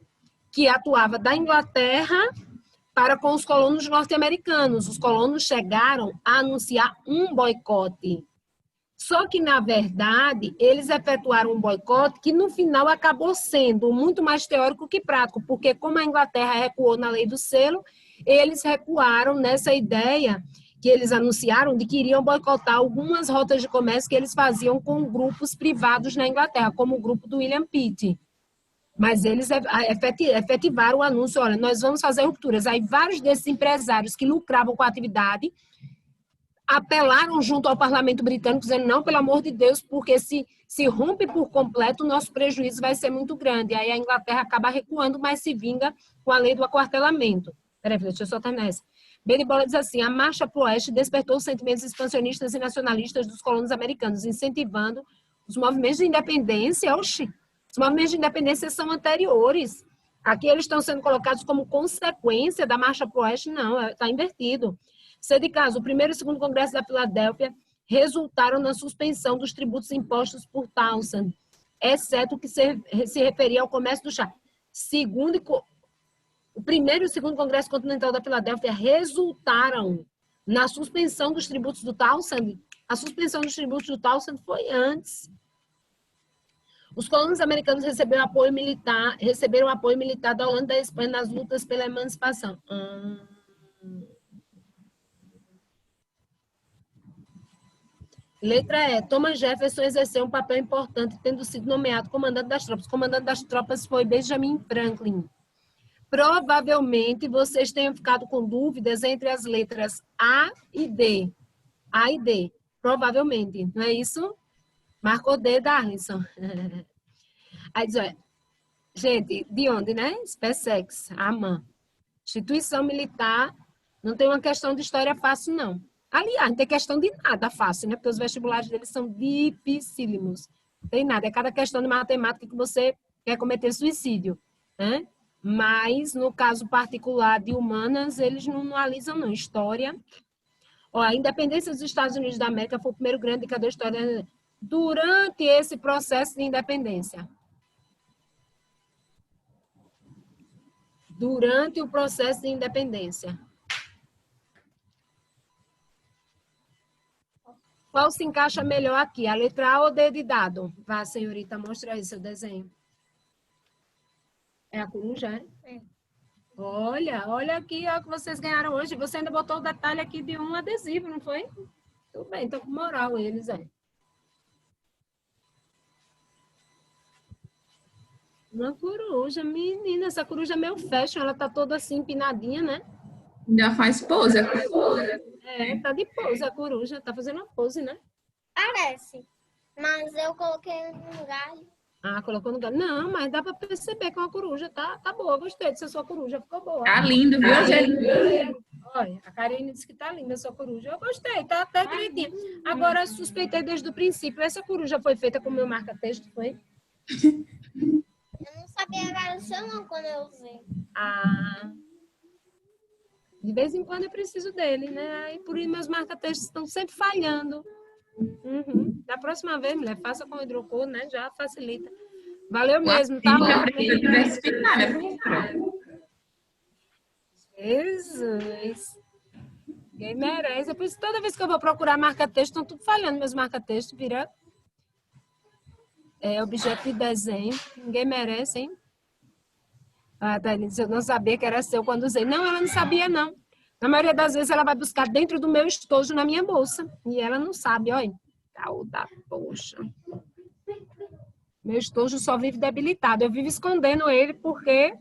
que atuava da Inglaterra para com os colonos norte-americanos. Os colonos chegaram a anunciar um boicote. Só que, na verdade, eles efetuaram um boicote que, no final, acabou sendo muito mais teórico que prático, porque como a Inglaterra recuou na lei do selo, eles recuaram nessa ideia que eles anunciaram de que iriam boicotar algumas rotas de comércio que eles faziam com grupos privados na Inglaterra, como o grupo do William Pitt. Mas eles efetivaram o anúncio, olha, nós vamos fazer rupturas. Aí vários desses empresários que lucravam com a atividade apelaram junto ao parlamento britânico, dizendo, não, pelo amor de Deus, porque se rompe por completo, o nosso prejuízo vai ser muito grande. Aí a Inglaterra acaba recuando, mas se vinga com a lei do aquartelamento. Peraí, deixa eu só terminar essa. Beribola diz assim, a marcha para o oeste despertou os sentimentos expansionistas e nacionalistas dos colonos americanos, incentivando os movimentos de independência. Oxi, os movimentos de independência são anteriores. Aqui eles estão sendo colocados como consequência da marcha para o oeste. Não, está invertido. Se de caso, o primeiro e o segundo congresso da Filadélfia resultaram na suspensão dos tributos impostos por Townshend, exceto o que se referia ao comércio do chá. O primeiro e o segundo congresso continental da Filadélfia resultaram na suspensão dos tributos do Townshend. A suspensão dos tributos do Townshend foi antes. Os colonos americanos receberam apoio militar da Holanda e da Espanha nas lutas pela emancipação. Letra E. Thomas Jefferson exerceu um papel importante, tendo sido nomeado comandante das tropas. O comandante das tropas foi Benjamin Franklin. Provavelmente vocês tenham ficado com dúvidas entre as letras A e D. A e D. Provavelmente. Não é isso? Marcou D, Darlinson. Aí diz, olha, gente, de onde, né? SpaceX, AMAN. Instituição militar, não tem uma questão de história fácil, não. Aliás, não tem questão de nada fácil, né? Porque os vestibulares deles são dificílimos. Não tem nada, é cada questão de matemática que você quer cometer suicídio, né? Mas, no caso particular de humanas, eles não analisam, não. História. Ó, a independência dos Estados Unidos da América foi o primeiro grande indicador da história durante esse processo de independência. Durante o processo de independência. Qual se encaixa melhor aqui? A letra A ou D de dado? Vá, senhorita, mostra aí seu desenho. É a coruja, é? Olha aqui ó, que vocês ganharam hoje. Você ainda botou o detalhe aqui de um adesivo, não foi? Tudo bem, então com moral eles, é. Uma coruja, menina, essa coruja é meio fashion, ela tá toda assim empinadinha, né? Ainda faz pose. É, tá de pose a coruja, tá fazendo uma pose, né? Parece. Mas eu coloquei no galho. Ah, colocou no galho. Não, mas dá pra perceber que é uma coruja, tá boa, gostei de ser sua coruja, ficou boa. Tá lindo, viu, Angelina? Olha, a Karine disse que tá linda a sua coruja. Eu gostei, tá até direitinho. Agora, suspeitei desde o princípio. Essa coruja foi feita com o meu marca-texto, foi? Eu não sabia que era o seu não quando eu usei. Ah... De vez em quando eu preciso dele, né? E por isso meus marca-textos estão sempre falhando. Da próxima vez, mulher, faça com hidrocor, né? Já facilita. Valeu mesmo, tá? Precisa diversificar, né, professora? Jesus! Ninguém merece. Por isso, toda vez que eu vou procurar marca-texto, estão tudo falhando meus marca-textos, vira objeto de desenho. Ninguém merece, hein? Ah, Thaís, eu não sabia que era seu quando usei. Não, ela não sabia, não. Na maioria das vezes, ela vai buscar dentro do meu estojo na minha bolsa. E ela não sabe, olha. Tal da poxa. Meu estojo só vive debilitado. Eu vivo escondendo ele porque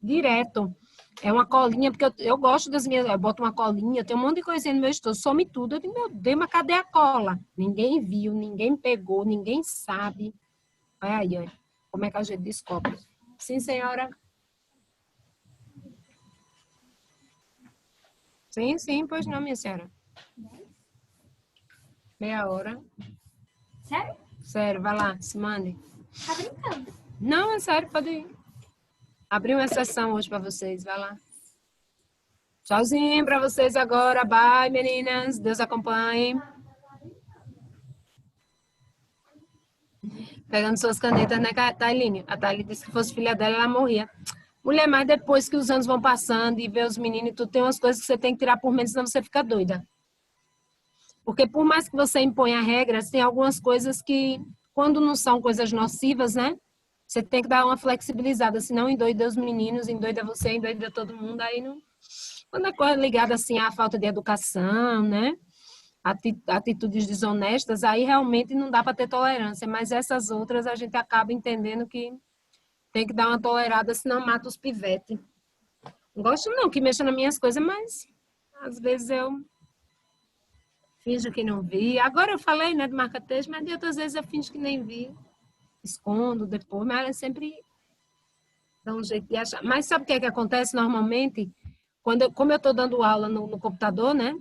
direto. É uma colinha, porque eu gosto das minhas. Eu boto uma colinha, tem um monte de coisinha no meu estojo, some tudo. Eu digo, meu Deus, mas cadê a cola? Ninguém viu, ninguém pegou, ninguém sabe. Olha aí, olha, como é que a gente descobre. Sim, senhora? Sim, pois não, minha senhora. Meia hora. Sério? Sério, vai lá, se mande. Tá brincando? Não, é sério, pode ir. Abri uma exceção hoje para vocês, vai lá. Tchauzinho para vocês agora. Bye, meninas. Deus acompanhe. Pegando suas canetas, né, Tailine? A Tailine disse que se fosse filha dela, ela morria. Mulher, mas depois que os anos vão passando e vê os meninos e tudo, tem umas coisas que você tem que tirar por menos, senão você fica doida. Porque por mais que você imponha regras, tem algumas coisas que, quando não são coisas nocivas, né? Você tem que dar uma flexibilizada, senão endoida os meninos, endoida você, endoida todo mundo, aí não... Quando é coisa ligada assim à falta de educação, né? Atitudes desonestas, aí realmente não dá para ter tolerância, mas essas outras a gente acaba entendendo que tem que dar uma tolerada, senão mata os pivetes. Não gosto não que mexa nas minhas coisas, mas às vezes eu finjo que não vi. Agora eu falei, né, de marca-texto, mas de outras vezes eu finjo que nem vi. Escondo depois, mas ela sempre dá um jeito de achar. Mas sabe o que é que acontece normalmente? Como eu estou dando aula no computador, né?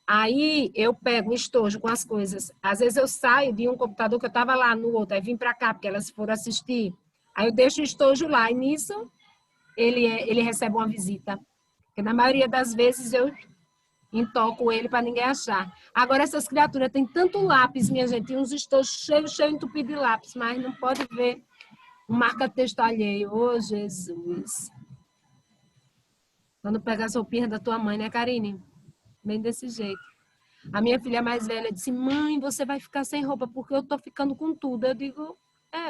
Aí eu pego o estojo com as coisas. Às vezes eu saio de um computador que eu estava lá no outro, aí vim para cá, porque elas foram assistir. Aí eu deixo o estojo lá, e nisso ele recebe uma visita. Porque na maioria das vezes eu intoco ele para ninguém achar. Agora, essas criaturas têm tanto lápis, minha gente, e uns estojos cheios entupidos de lápis, mas não pode ver um marca-texto alheio. Ô, Jesus! Quando pega as roupinhas da tua mãe, né, Karine? Bem desse jeito. A minha filha mais velha disse, mãe, você vai ficar sem roupa porque eu tô ficando com tudo. Eu digo,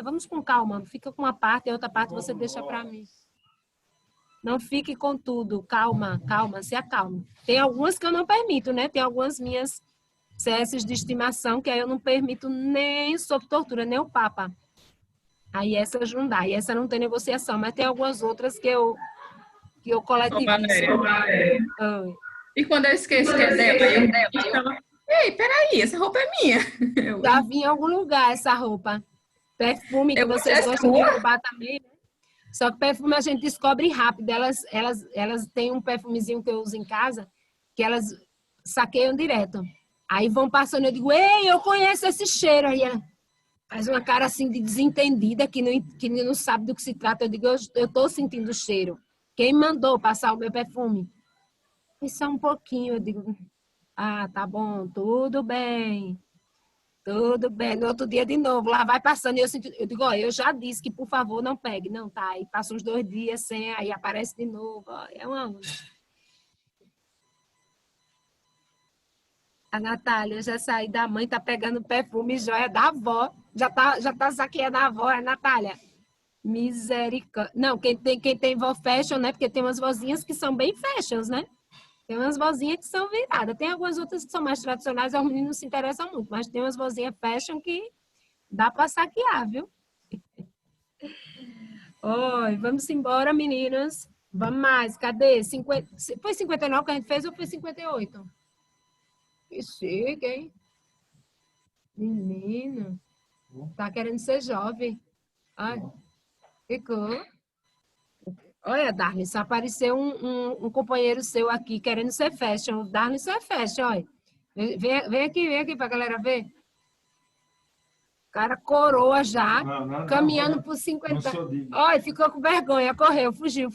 vamos com calma, fica com uma parte e a outra parte você deixa para mim. Não fique com tudo, calma, se acalme. Tem algumas que eu não permito, né? Tem algumas minhas CSs de estimação que aí eu não permito nem sob tortura, nem o papa. Aí essas não dá, e essa não tem negociação, mas tem algumas outras que eu coletivizo. E quando eu esqueço que é dela, ei, peraí, essa roupa é minha. Já vi em algum lugar essa roupa. Perfume que vocês gostam de roubar também, né? Só que perfume a gente descobre rápido. Elas têm um perfumezinho que eu uso em casa, que elas saqueiam direto. Aí vão passando, eu digo, ei, eu conheço esse cheiro. Aí ela faz uma cara assim de desentendida, que não sabe do que se trata. Eu digo, eu tô sentindo o cheiro. Quem mandou passar o meu perfume? Isso é um pouquinho, eu digo, tá bom, tudo bem. Tudo bem. No outro dia de novo, lá vai passando e eu digo, eu já disse que por favor não pegue. Não, tá. Aí passa uns 2 dias sem, aí aparece de novo. É uma angústia. A Natália já saiu da mãe, tá pegando perfume joia da avó. Já tá saqueando a avó, Natália. Misericórdia. Não, quem tem vó fashion, né? Porque tem umas vozinhas que são bem fashions, né? Tem umas vozinhas que são viradas. Tem algumas outras que são mais tradicionais, os meninos não se interessam muito. Mas tem umas vozinhas fashion que dá para saquear, viu? Oi, vamos embora, meninas. Vamos mais. Cadê? 50... Foi 59 que a gente fez ou foi 58? Que chique, hein? Menino. Tá querendo ser jovem. Ai, ficou. Olha, Darlene, só apareceu um companheiro seu aqui querendo ser fashion. O Darlene, isso é fashion, olha. Vem aqui pra galera ver. O cara coroa já, caminhando por 50. Olha, ficou com vergonha, correu, fugiu.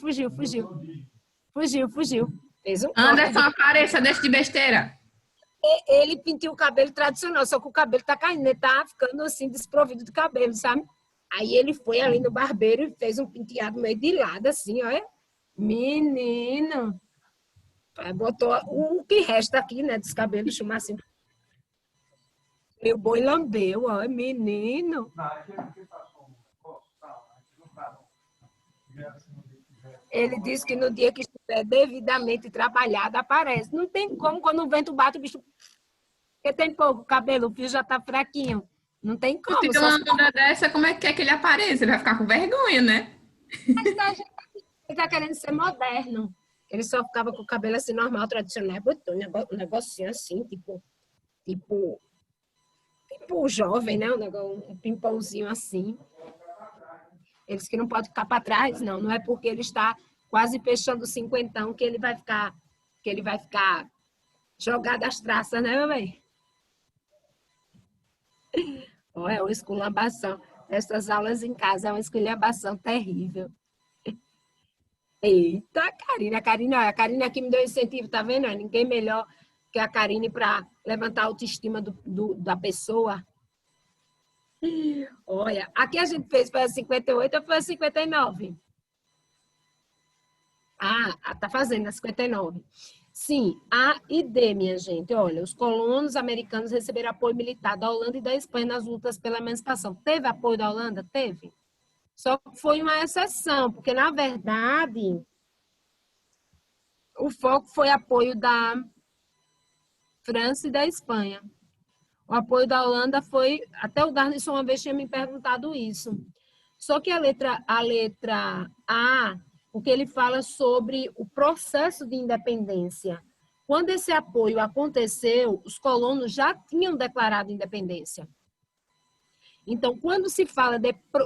Fez um Anderson, apareça, deixa de besteira. Ele pintou o cabelo tradicional, só que o cabelo tá caindo, ele tá ficando assim, desprovido de cabelo, sabe? Aí ele foi ali no barbeiro e fez um penteado meio de lado, assim, olha. Menino. Botou o que resta aqui, né, dos cabelos, chama assim. Meu boi lambeu, ó, menino. Ele disse que no dia que estiver devidamente trabalhado, aparece. Não tem como, quando o vento bate, o bicho... Porque tem pouco cabelo, o fio já tá fraquinho. Não tem Se como. tiver uma onda dessa, como é que ele apareça? Ele vai ficar com vergonha, né? Ele tá querendo ser moderno. Ele só ficava com o cabelo assim, normal, tradicional. Botou um negocinho assim, tipo jovem, né? Um pimpãozinho assim. Eles que não pode ficar para trás, não. Não é porque ele está quase fechando o cinquentão que ele vai ficar jogado às traças, né, meu bem? Olha, é uma esculhambação. Essas aulas em casa é uma esculhambação terrível. Eita, Karine. A Karine aqui me deu incentivo, tá vendo? Ninguém melhor que a Karine para levantar a autoestima da pessoa. Olha, aqui a gente fez foi a 58 ou foi a 59? Tá fazendo a 59. Sim, A e D, minha gente. Olha, os colonos americanos receberam apoio militar da Holanda e da Espanha nas lutas pela emancipação. Teve apoio da Holanda? Teve. Só que foi uma exceção, porque, na verdade, o foco foi apoio da França e da Espanha. O apoio da Holanda foi... Até o Darnisson uma vez tinha me perguntado isso. Só que a letra A, o que ele fala sobre o processo de independência. Quando esse apoio aconteceu, os colonos já tinham declarado independência. Então, quando se fala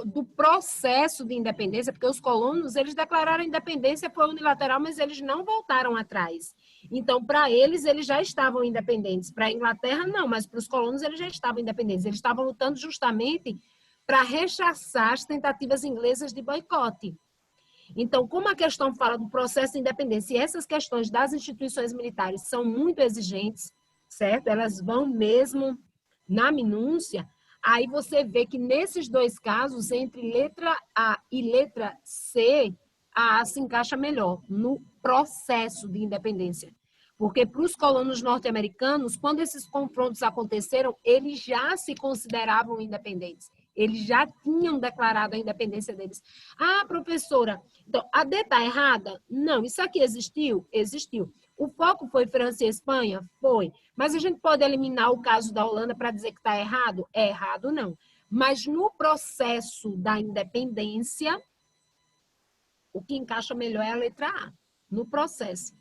do processo de independência, porque os colonos, eles declararam independência, foi unilateral, mas eles não voltaram atrás. Então, para eles já estavam independentes. Para a Inglaterra, não, mas para os colonos, eles já estavam independentes. Eles estavam lutando justamente para rechaçar as tentativas inglesas de boicote. Então, como a questão fala do processo de independência e essas questões das instituições militares são muito exigentes, certo? Elas vão mesmo na minúcia. Aí você vê que nesses dois casos, entre letra A e letra C, a A se encaixa melhor no processo de independência. Porque para os colonos norte-americanos, quando esses confrontos aconteceram, eles já se consideravam independentes. Eles já tinham declarado a independência deles. Professora, então, a D está errada? Não, isso aqui existiu? Existiu. O foco foi França e Espanha? Foi. Mas a gente pode eliminar o caso da Holanda para dizer que está errado? É errado, não. Mas no processo da independência, o que encaixa melhor é a letra A, no processo.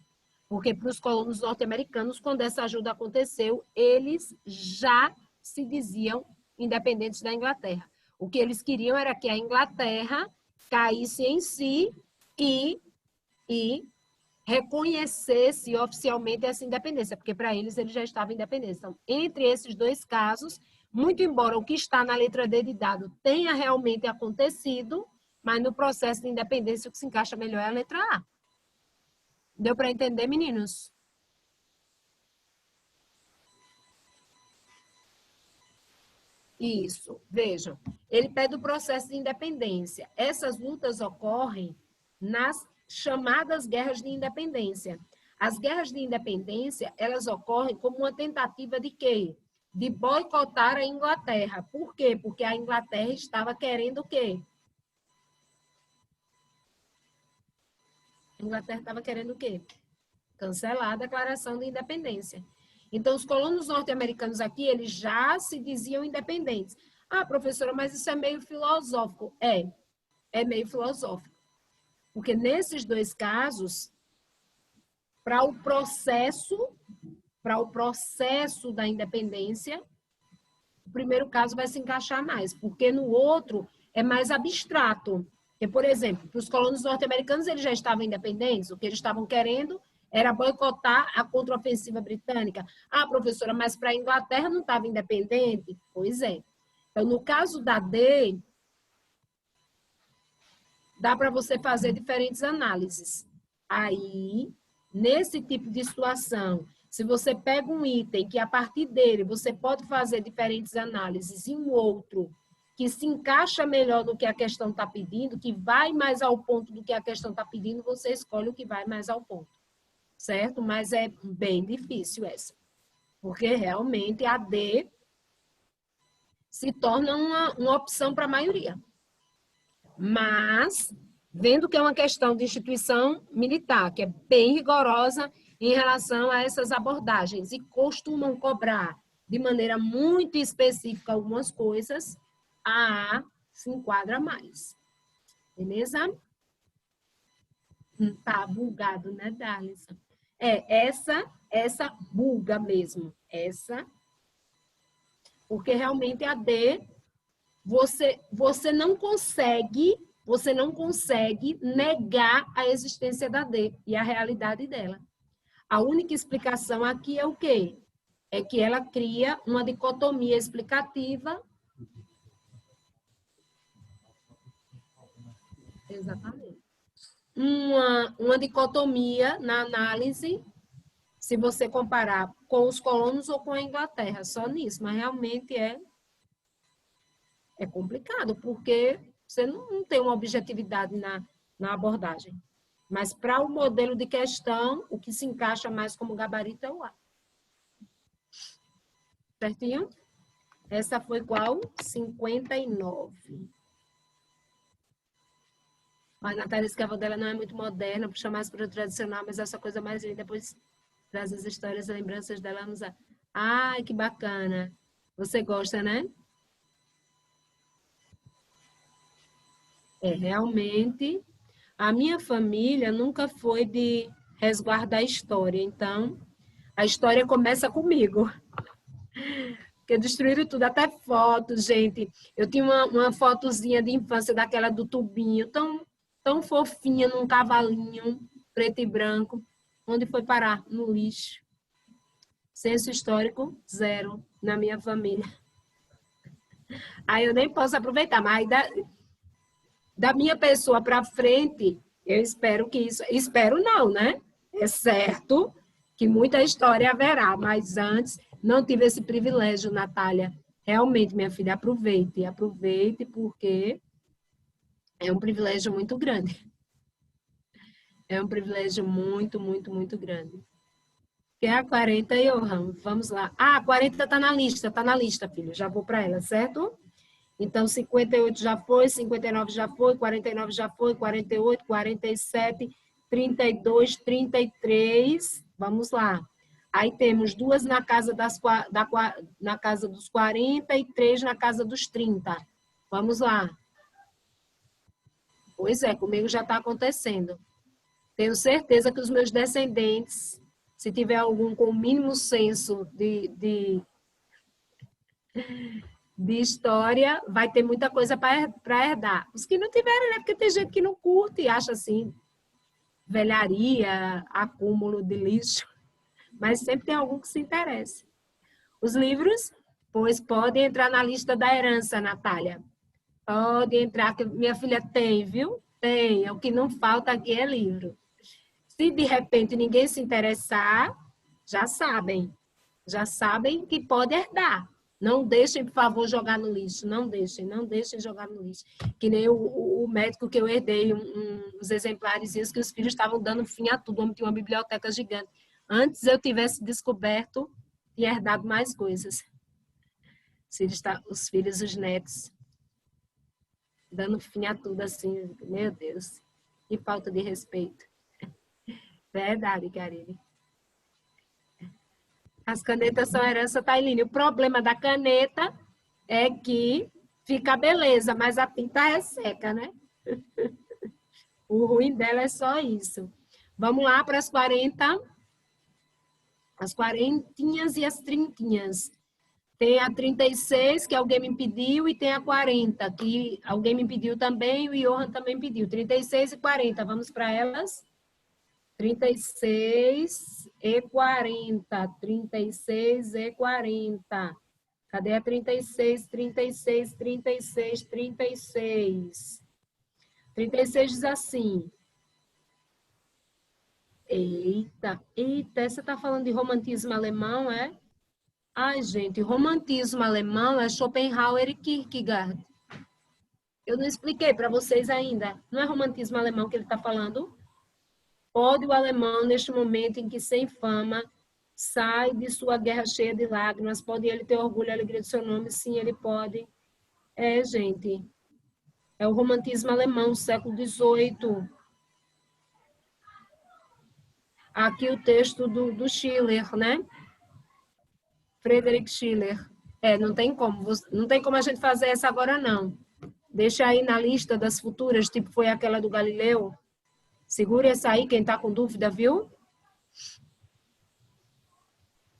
Porque para os colonos norte-americanos, quando essa ajuda aconteceu, eles já se diziam independentes da Inglaterra. O que eles queriam era que a Inglaterra caísse em si e reconhecesse oficialmente essa independência, porque para eles já estavam independentes. Então, entre esses dois casos, muito embora o que está na letra D de dado tenha realmente acontecido, mas no processo de independência o que se encaixa melhor é a letra A. Deu para entender, meninos? Isso, vejam. Ele pede o processo de independência. Essas lutas ocorrem nas chamadas guerras de independência. As guerras de independência, elas ocorrem como uma tentativa de quê? De boicotar a Inglaterra. Por quê? Porque a Inglaterra estava querendo o quê? A Inglaterra estava querendo o quê? Cancelar a declaração de independência. Então, os colonos norte-americanos aqui, eles já se diziam independentes. Professora, mas isso é meio filosófico. É meio filosófico. Porque nesses dois casos, para o processo da independência, o primeiro caso vai se encaixar mais, porque no outro é mais abstrato. Porque, por exemplo, para os colonos norte-americanos, eles já estavam independentes, o que eles estavam querendo era boicotar a contraofensiva britânica. Professora, mas para a Inglaterra não estava independente? Pois é. Então, no caso da D, dá para você fazer diferentes análises. Aí, nesse tipo de situação, se você pega um item que a partir dele você pode fazer diferentes análises e um outro que se encaixa melhor no que a questão está pedindo, que vai mais ao ponto do que a questão está pedindo, você escolhe o que vai mais ao ponto. Certo? Mas é bem difícil essa. Porque realmente a D se torna uma opção para a maioria. Mas, vendo que é uma questão de instituição militar, que é bem rigorosa em relação a essas abordagens, e costumam cobrar de maneira muito específica algumas coisas, a se enquadra mais. Beleza? Tá bugado, né, Darlison? Essa buga mesmo. Essa. Porque realmente a D, você não consegue negar a existência da D e a realidade dela. A única explicação aqui é o quê? É que ela cria uma dicotomia explicativa. Exatamente. Uma dicotomia na análise, se você comparar com os colonos ou com a Inglaterra, só nisso, mas realmente é complicado, porque você não tem uma objetividade na abordagem. Mas para o modelo de questão, o que se encaixa mais como gabarito é o A. Certinho? Essa foi qual? 59. A Natália Escava dela não é muito moderna, puxa mais para o tradicional, mas essa coisa mais linda, depois traz as histórias e lembranças dela. Ai, que bacana. Você gosta, né? Realmente, a minha família nunca foi de resguardar a história, então a história começa comigo. Porque destruíram tudo, até fotos, gente. Eu tinha uma fotozinha de infância daquela do tubinho, tão fofinha, num cavalinho, preto e branco. Onde foi parar? No lixo. Senso histórico, zero na minha família. Aí eu nem posso aproveitar, mas da minha pessoa para frente, eu espero que isso... Espero não, né? É certo que muita história haverá, mas antes não tive esse privilégio, Natália. Realmente, minha filha, aproveite, porque é um privilégio muito grande. É um privilégio muito, muito, muito grande. Que é a 40, Johan? Vamos lá. Ah, a 40 está na lista, filho. Já vou para ela, certo? Então, 58 já foi, 59 já foi, 49 já foi, 48, 47, 32, 33. Vamos lá. Aí temos 2 na casa, na casa dos 40 e 3 na casa dos 30. Vamos lá. Pois é, comigo já está acontecendo. Tenho certeza que os meus descendentes, se tiver algum com o mínimo senso de história, vai ter muita coisa para herdar. Os que não tiverem, né? Porque tem gente que não curte e acha assim, velharia, acúmulo de lixo. Mas sempre tem algum que se interesse. Os livros, pois podem entrar na lista da herança, Natália. Pode entrar, que minha filha tem, viu? Tem. O que não falta aqui é livro. Se de repente ninguém se interessar, já sabem que pode herdar. Não deixem, por favor, jogar no lixo. Não deixem jogar no lixo. Que nem o médico que eu herdei, uns exemplares que os filhos estavam dando fim a tudo. O homem tinha uma biblioteca gigante. Antes eu tivesse descoberto e herdado mais coisas. Os filhos, os netos, dando fim a tudo assim. Meu Deus, que falta de respeito. Verdade, Karine. As canetas são herança, Tailine. O problema da caneta é que fica beleza, mas a tinta resseca, né? O ruim dela é só isso. Vamos lá para as 40. As 40 e as 30. Tem a 36, que alguém me pediu, e tem a 40, que alguém me pediu também, o Johan também pediu. 36 e 40, vamos para elas? 36 e 40. 36 e 40. Cadê a 36? 36, 36, 36. 36 diz assim. Eita, essa tá falando de romantismo alemão, é? Ai, gente, romantismo alemão é Schopenhauer e Kierkegaard. Eu não expliquei para vocês ainda. Não é romantismo alemão que ele está falando? Pode o alemão, neste momento em que sem fama, sai de sua guerra cheia de lágrimas, pode ele ter orgulho e alegria do seu nome? Sim, ele pode. Gente, é o romantismo alemão, século XVIII. Aqui o texto do Schiller, né? Friedrich Schiller. Não tem como. Não tem como a gente fazer essa agora, não. Deixa aí na lista das futuras, tipo foi aquela do Galileu. Segura essa aí, quem está com dúvida, viu?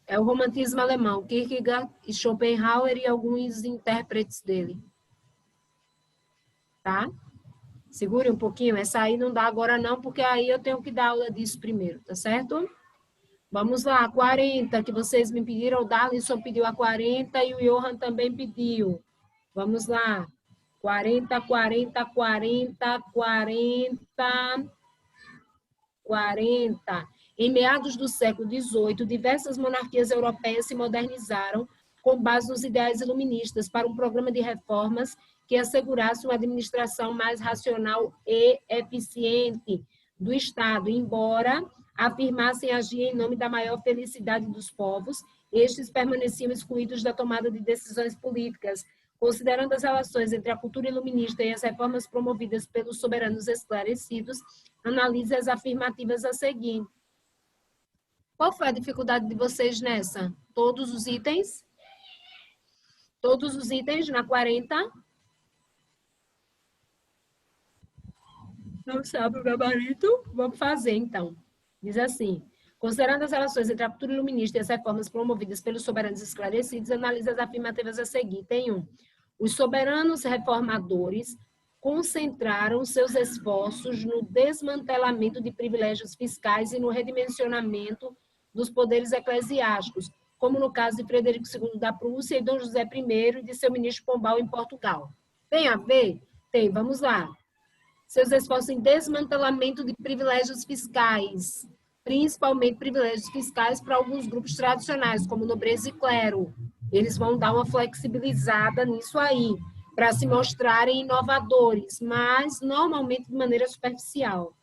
É o romantismo alemão, Kierkegaard e Schopenhauer e alguns intérpretes dele. Tá? Segure um pouquinho, essa aí não dá agora não, porque aí eu tenho que dar aula disso primeiro, tá certo? Vamos lá, 40, que vocês me pediram, o Darlinson pediu a 40 e o Johan também pediu. Vamos lá, 40, 40, 40, 40, 40. Em meados do século XVIII, diversas monarquias europeias se modernizaram com base nos ideais iluministas para um programa de reformas que assegurasse uma administração mais racional e eficiente do Estado, embora afirmassem agir em nome da maior felicidade dos povos, estes permaneciam excluídos da tomada de decisões políticas. Considerando as relações entre a cultura iluminista e as reformas promovidas pelos soberanos esclarecidos, analise as afirmativas a seguir. Qual foi a dificuldade de vocês nessa? Todos os itens? Todos os itens na 40? Não sabe o gabarito? Vamos fazer, então. Diz assim, considerando as relações entre a cultura iluminista e as reformas promovidas pelos soberanos esclarecidos, analise as afirmativas a seguir. Tem um. Os soberanos reformadores concentraram seus esforços no desmantelamento de privilégios fiscais e no redimensionamento dos poderes eclesiásticos, como no caso de Frederico II da Prússia e Dom José I e de seu ministro Pombal em Portugal. Tem a ver? Tem, vamos lá. Seus esforços em desmantelamento de privilégios fiscais, principalmente privilégios fiscais para alguns grupos tradicionais, como nobreza e clero. Eles vão dar uma flexibilizada nisso aí, para se mostrarem inovadores, mas normalmente de maneira superficial.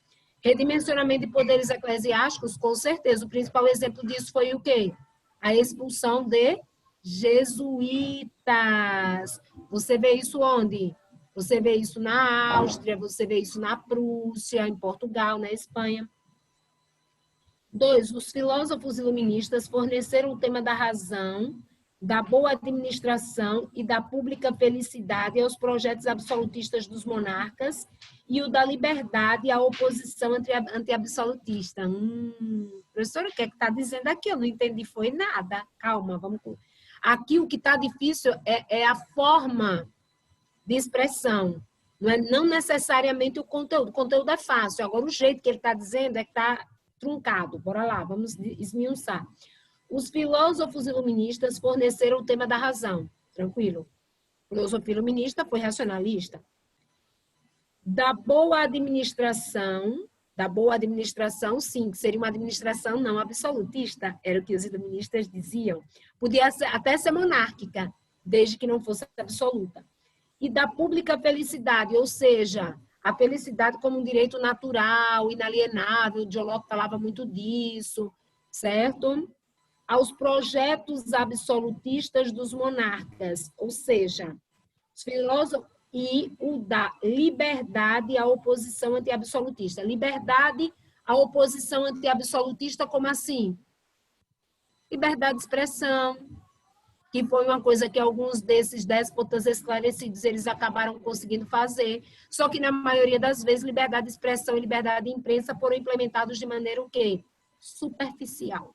Redimensionamento de poderes eclesiásticos, com certeza. O principal exemplo disso foi o quê? A expulsão de jesuítas. Você vê isso onde? Você vê isso na Áustria, você vê isso na Prússia, em Portugal, na Espanha. 2. Os filósofos iluministas forneceram o tema da razão, da boa administração e da pública felicidade aos projetos absolutistas dos monarcas e o da liberdade à oposição anti-absolutista. Professora, o que é que está dizendo aqui? Eu não entendi, foi nada. Calma, vamos... Aqui o que está difícil é a forma de expressão, não necessariamente o conteúdo. O conteúdo é fácil, agora o jeito que ele está dizendo é que está truncado. Bora lá, vamos esmiuçar. Os filósofos iluministas forneceram o tema da razão. Tranquilo. A filosofia iluminista foi racionalista. Da boa administração, sim, que seria uma administração não absolutista, era o que os iluministas diziam. Podia até ser monárquica, desde que não fosse absoluta. E da pública felicidade, ou seja, a felicidade como um direito natural, inalienável, o John Locke falava muito disso, certo? Aos projetos absolutistas dos monarcas, ou seja, os filósofos, e o da liberdade à oposição anti-absolutista. Liberdade à oposição anti-absolutista, como assim? Liberdade de expressão, que foi uma coisa que alguns desses déspotas esclarecidos eles acabaram conseguindo fazer, só que na maioria das vezes liberdade de expressão e liberdade de imprensa foram implementados de maneira o quê? Superficial.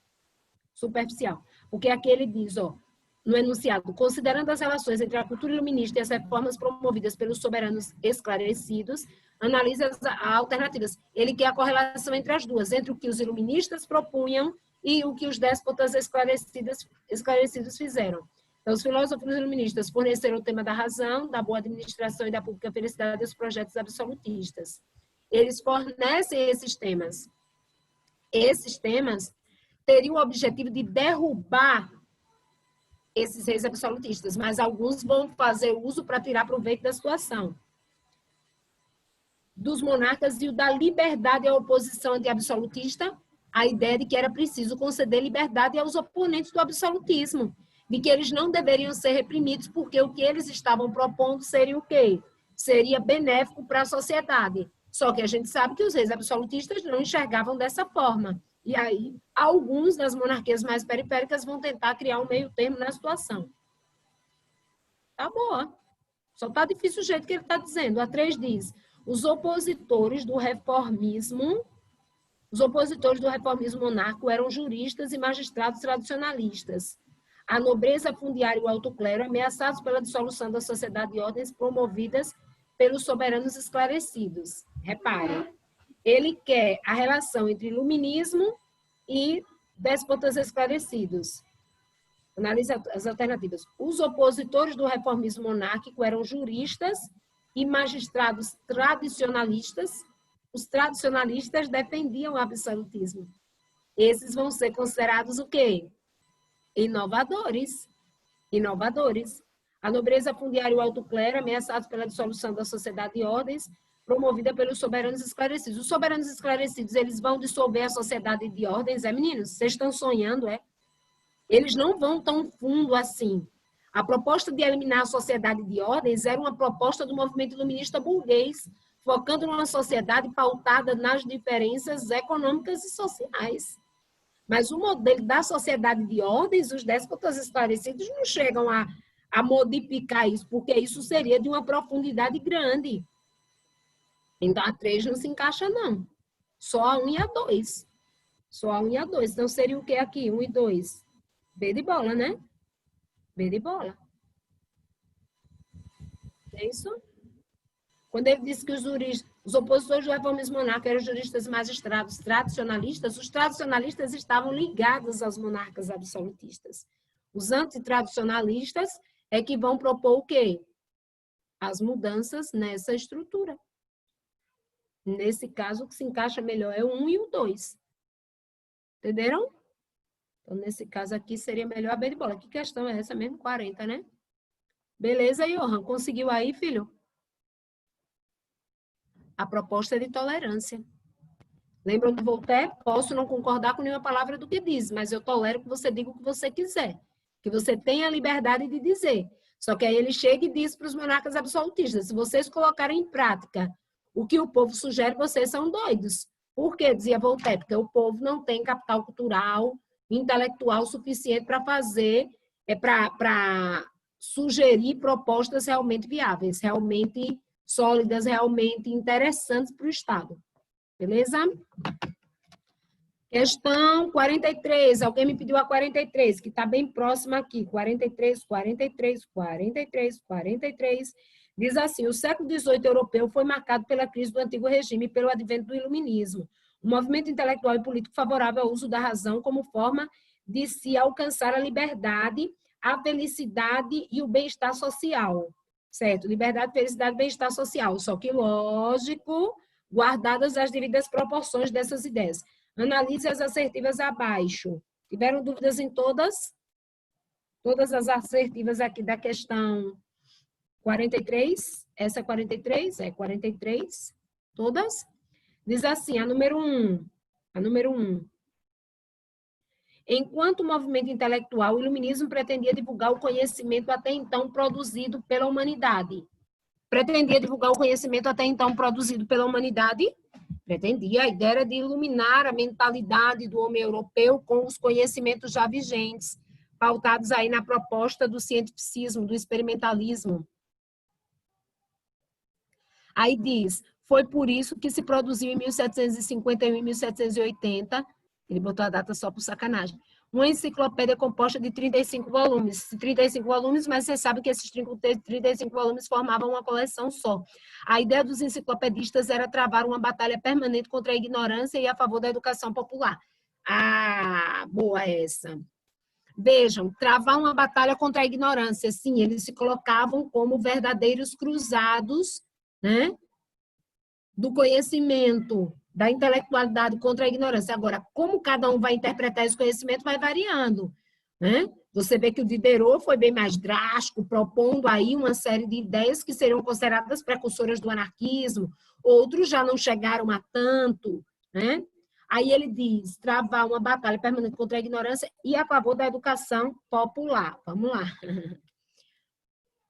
Superficial. Porque aqui ele diz, ó, no enunciado, considerando as relações entre a cultura iluminista e as reformas promovidas pelos soberanos esclarecidos, analisa as alternativas. Ele quer a correlação entre as duas, entre o que os iluministas propunham e o que os déspotas esclarecidos fizeram. Então, os filósofos iluministas forneceram o tema da razão, da boa administração e da pública felicidade aos projetos absolutistas. Eles fornecem esses temas. Esses temas teriam o objetivo de derrubar esses reis absolutistas, mas alguns vão fazer uso para tirar proveito da situação. Dos monarcas e o da liberdade à oposição anti-absolutista, a ideia de que era preciso conceder liberdade aos oponentes do absolutismo, de que eles não deveriam ser reprimidos, porque o que eles estavam propondo seria o quê? Seria benéfico para a sociedade. Só que a gente sabe que os reis absolutistas não enxergavam dessa forma. E aí, alguns das monarquias mais periféricas vão tentar criar um meio termo na situação. Tá boa. Só tá difícil o jeito que ele está dizendo. A 3 diz, os opositores do reformismo monárquico eram juristas e magistrados tradicionalistas. A nobreza fundiária e o alto clero ameaçados pela dissolução da sociedade de ordens promovidas pelos soberanos esclarecidos. Reparem, ele quer a relação entre iluminismo e déspotas esclarecidos. Analise as alternativas. Os opositores do reformismo monárquico eram juristas e magistrados tradicionalistas. Os tradicionalistas defendiam o absolutismo. Esses vão ser considerados o quê? Inovadores. Inovadores. A nobreza fundiária e o alto clero, ameaçados pela dissolução da sociedade de ordens, promovida pelos soberanos esclarecidos. Os soberanos esclarecidos, eles vão dissolver a sociedade de ordens, meninos? Vocês estão sonhando, Eles não vão tão fundo assim. A proposta de eliminar a sociedade de ordens era uma proposta do movimento iluminista burguês, focando numa sociedade pautada nas diferenças econômicas e sociais. Mas o modelo da sociedade de ordens, os déspotas esclarecidos não chegam a modificar isso, porque isso seria de uma profundidade grande. Então, a 3 não se encaixa, não. Só a 1 e a 2. Só a 1 e a 2. Então, seria o que aqui? 1 e 2. B de bola, né? B de bola. É isso? Quando ele disse que os opositores do reformismo monárquico eram juristas e magistrados tradicionalistas, os tradicionalistas estavam ligados aos monarcas absolutistas. Os antitradicionalistas é que vão propor o quê? As mudanças nessa estrutura. Nesse caso, o que se encaixa melhor é o 1 e o 2. Entenderam? Então, nesse caso aqui, seria melhor a B de bola. Que questão é essa mesmo? 40, né? Beleza, Johan? Conseguiu aí, filho? A proposta é de tolerância. Lembram do Voltaire? Posso não concordar com nenhuma palavra do que diz, mas eu tolero que você diga o que você quiser. Que você tenha a liberdade de dizer. Só que aí ele chega e diz para os monarcas absolutistas, se vocês colocarem em prática o que o povo sugere, vocês são doidos. Por quê? Dizia Voltaire, porque o povo não tem capital cultural, intelectual suficiente para fazer, para sugerir propostas realmente viáveis, realmente sólidas, realmente interessantes para o Estado. Beleza? Questão 43. Alguém me pediu a 43, que está bem próxima aqui. 43, 43, 43, 43. Diz assim, o século XVIII europeu foi marcado pela crise do antigo regime e pelo advento do iluminismo. Um movimento intelectual e político favorável ao uso da razão como forma de se alcançar a liberdade, a felicidade e o bem-estar social. Certo? Liberdade, felicidade e bem-estar social. Só que, lógico, guardadas as devidas proporções dessas ideias. Analise as assertivas abaixo. Tiveram dúvidas em todas? Todas as assertivas aqui da questão 43? Essa é 43? É 43. Todas? Diz assim, a número 1. A número 1. Enquanto o movimento intelectual, o iluminismo pretendia divulgar o conhecimento até então produzido pela humanidade. Pretendia divulgar o conhecimento até então produzido pela humanidade? Pretendia. A ideia era de iluminar a mentalidade do homem europeu com os conhecimentos já vigentes, pautados aí na proposta do cientificismo, do experimentalismo. Aí diz, foi por isso que se produziu em 1751 e 1780, ele botou a data só por sacanagem, uma enciclopédia composta de 35 volumes. 35 volumes, mas vocês sabem que esses 35 volumes formavam uma coleção só. A ideia dos enciclopedistas era travar uma batalha permanente contra a ignorância e a favor da educação popular. Ah, boa essa. Vejam, travar uma batalha contra a ignorância. Sim, eles se colocavam como verdadeiros cruzados, né, do conhecimento, da intelectualidade contra a ignorância. Agora, como cada um vai interpretar esse conhecimento vai variando, né? Você vê que o Diderot foi bem mais drástico, propondo aí uma série de ideias que seriam consideradas precursoras do anarquismo, outros já não chegaram a tanto, né? Aí ele diz, travar uma batalha permanente contra a ignorância e a favor da educação popular. Vamos lá.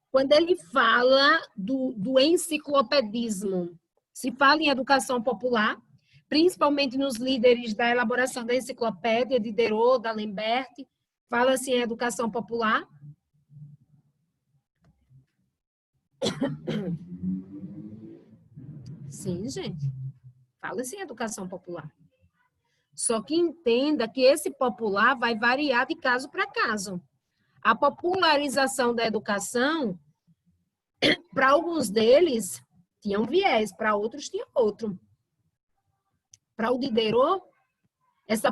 Quando ele fala do enciclopedismo, se fala em educação popular, principalmente nos líderes da elaboração da enciclopédia, de Diderot, da Lambert, fala-se em educação popular. Sim, gente. Fala-se em educação popular. Só que entenda que esse popular vai variar de caso para caso. A popularização da educação, para alguns deles, tinha um viés, para outros tinha outro. Para o Diderot, essa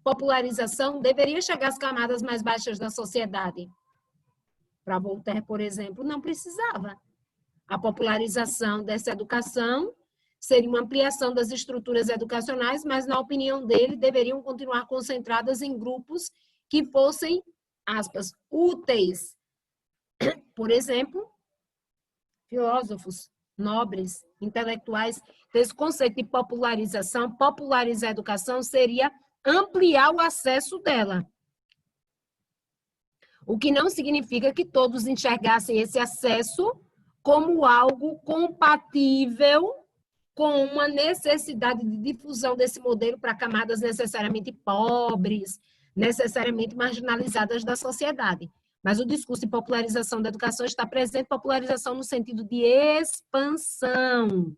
popularização deveria chegar às camadas mais baixas da sociedade. Para Voltaire, por exemplo, não precisava. A popularização dessa educação seria uma ampliação das estruturas educacionais, mas, na opinião dele, deveriam continuar concentradas em grupos que fossem, aspas, úteis. Por exemplo, filósofos, nobres, intelectuais. Esse conceito de popularização, popularizar a educação, seria ampliar o acesso dela. O que não significa que todos enxergassem esse acesso como algo compatível com uma necessidade de difusão desse modelo para camadas necessariamente pobres, necessariamente marginalizadas da sociedade. Mas o discurso de popularização da educação está presente, popularização no sentido de expansão.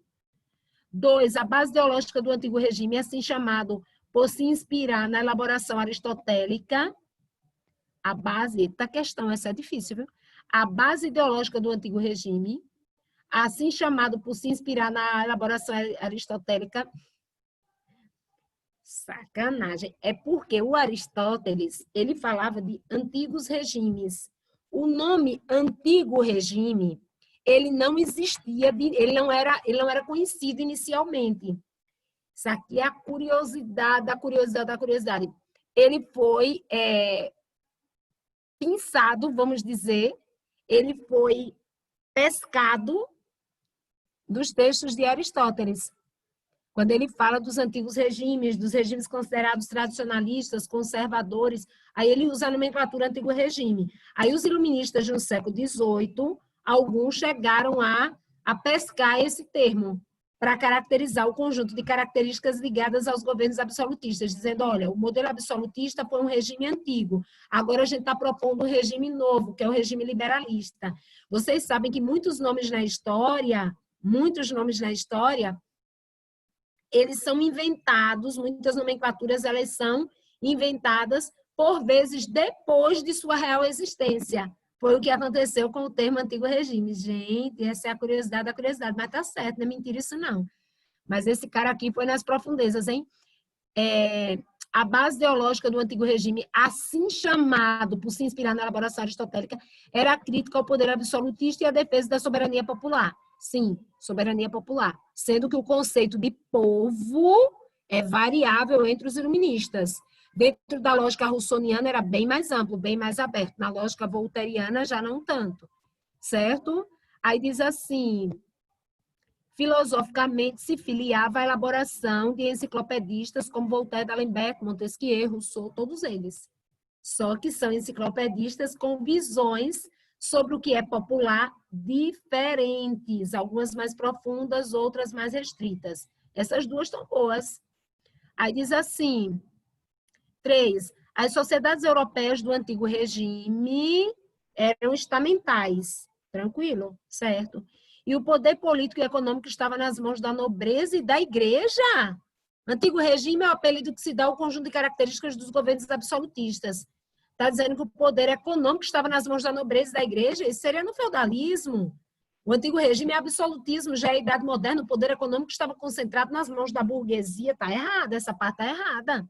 2, a base ideológica do antigo regime, assim chamado por se inspirar na elaboração aristotélica. A base, eita questão, essa é difícil, viu? A base ideológica do antigo regime, assim chamado por se inspirar na elaboração aristotélica, sacanagem, é porque o Aristóteles, ele falava de antigos regimes. O nome antigo regime, ele não existia, ele não era conhecido inicialmente. Isso aqui é a curiosidade, da curiosidade, da curiosidade. Ele foi pensado, vamos dizer, ele foi pescado dos textos de Aristóteles. Quando ele fala dos antigos regimes, dos regimes considerados tradicionalistas, conservadores, aí ele usa a nomenclatura antigo regime. Aí os iluministas no século XVIII, alguns chegaram a pescar esse termo para caracterizar o conjunto de características ligadas aos governos absolutistas, dizendo, olha, o modelo absolutista foi um regime antigo, agora a gente está propondo um regime novo, que é o regime liberalista. Vocês sabem que muitos nomes na história, eles são inventados, muitas nomenclaturas, elas são inventadas, por vezes, depois de sua real existência. Foi o que aconteceu com o termo antigo regime. Gente, essa é a curiosidade da curiosidade, mas tá certo, não é mentira isso não. Mas esse cara aqui foi nas profundezas, hein? A base ideológica do antigo regime, assim chamado por se inspirar na elaboração aristotélica, era a crítica ao poder absolutista e a defesa da soberania popular. Sim, soberania popular. Sendo que o conceito de povo é variável entre os iluministas. Dentro da lógica russoniana era bem mais amplo, bem mais aberto. Na lógica voltairiana já não tanto, certo? Aí diz assim, filosoficamente se filiava à elaboração de enciclopedistas como Voltaire, D'Alembert, Montesquieu, Rousseau, todos eles. Só que são enciclopedistas com visões sobre o que é popular diferentes, algumas mais profundas, outras mais restritas. Essas duas estão boas. Aí diz assim, 3, as sociedades europeias do antigo regime eram estamentais, tranquilo, certo? E o poder político e econômico estava nas mãos da nobreza e da igreja. Antigo regime é o apelido que se dá ao conjunto de características dos governos absolutistas. Está dizendo que o poder econômico estava nas mãos da nobreza e da igreja, isso seria no feudalismo. O antigo regime é absolutismo, já é a idade moderna, o poder econômico estava concentrado nas mãos da burguesia, está errada, essa parte está errada.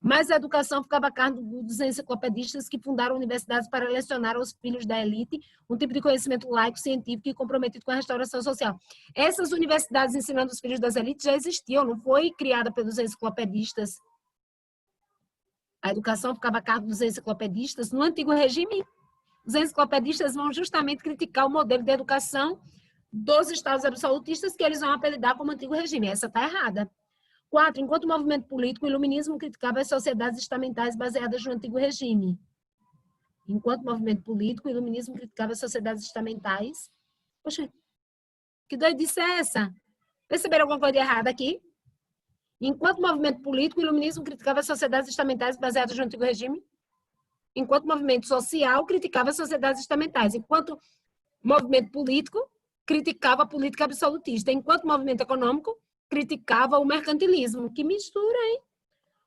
Mas a educação ficava a cargo dos enciclopedistas que fundaram universidades para lecionar aos filhos da elite um tipo de conhecimento laico, científico e comprometido com a restauração social. Essas universidades ensinando os filhos das elites já existiam, não foi criada pelos enciclopedistas. A educação ficava a cargo dos enciclopedistas. No antigo regime, os enciclopedistas vão justamente criticar o modelo de educação dos estados absolutistas que eles vão apelidar como antigo regime. Essa está errada. 4, enquanto o movimento político, o iluminismo criticava as sociedades estamentais baseadas no antigo regime. Enquanto o movimento político, o iluminismo criticava as sociedades estamentais. Poxa, que doidice é essa? Perceberam alguma coisa de errada aqui? Enquanto movimento político, o iluminismo criticava as sociedades estamentais baseadas no antigo regime. Enquanto movimento social, criticava as sociedades estamentais. Enquanto movimento político, criticava a política absolutista. Enquanto movimento econômico, criticava o mercantilismo. Que mistura, hein?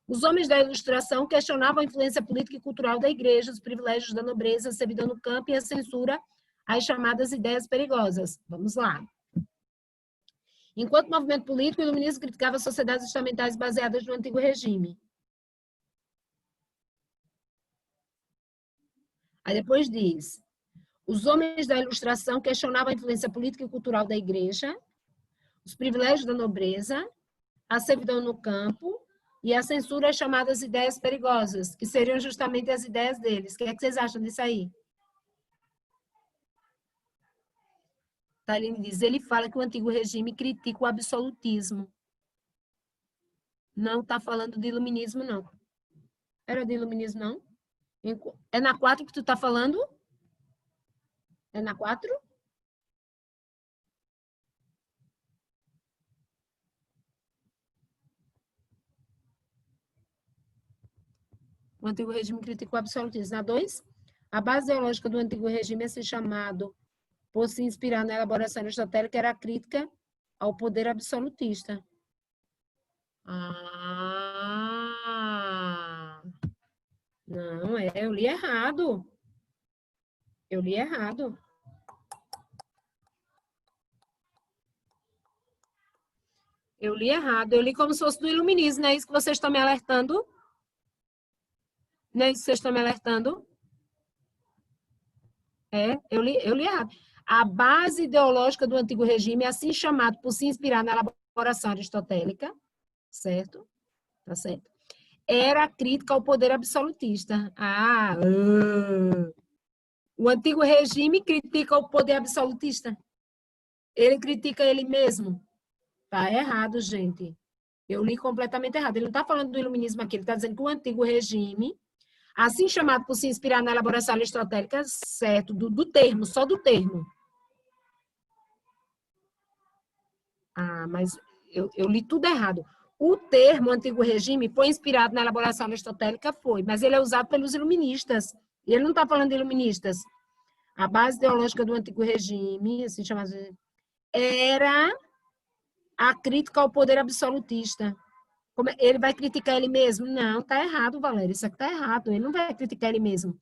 Os homens da Ilustração questionavam a influência política e cultural da igreja, os privilégios da nobreza, a servidão no campo e a censura às chamadas ideias perigosas. Vamos lá. Enquanto movimento político, o iluminismo criticava as sociedades estamentais baseadas no antigo regime. Aí depois diz, os homens da Ilustração questionavam a influência política e cultural da igreja, os privilégios da nobreza, a servidão no campo e a censura às chamadas ideias perigosas, que seriam justamente as ideias deles. O que é que vocês acham disso aí? Taline diz, ele fala que o antigo regime critica o absolutismo. Não está falando de iluminismo, não. Era de iluminismo, não? É na 4 que tu está falando? É na 4? O antigo regime criticou o absolutismo. Na 2, a base ideológica do antigo regime é ser chamado, por se inspirar na elaboração aristotélica, era a crítica ao poder absolutista. Ah! Não, eu li errado. Eu li errado. Eu li errado. Eu li como se fosse do iluminismo. Não é isso que vocês estão me alertando? Não é isso que vocês estão me alertando? Eu li errado. A base ideológica do antigo regime é assim chamado por se inspirar na elaboração aristotélica, certo? Tá certo. Era a crítica ao poder absolutista. O antigo regime critica o poder absolutista. Ele critica ele mesmo. Tá errado, gente. Eu li completamente errado. Ele não está falando do iluminismo aqui, ele está dizendo que o antigo regime, assim chamado por se inspirar na elaboração aristotélica, certo, do termo, só do termo. Mas eu li tudo errado. O termo antigo regime foi inspirado na elaboração aristotélica, mas ele é usado pelos iluministas. E ele não está falando de iluministas. A base ideológica do antigo regime, assim chamado, era a crítica ao poder absolutista. Ele vai criticar ele mesmo? Não, está errado, Valéria. Isso aqui está errado. Ele não vai criticar ele mesmo.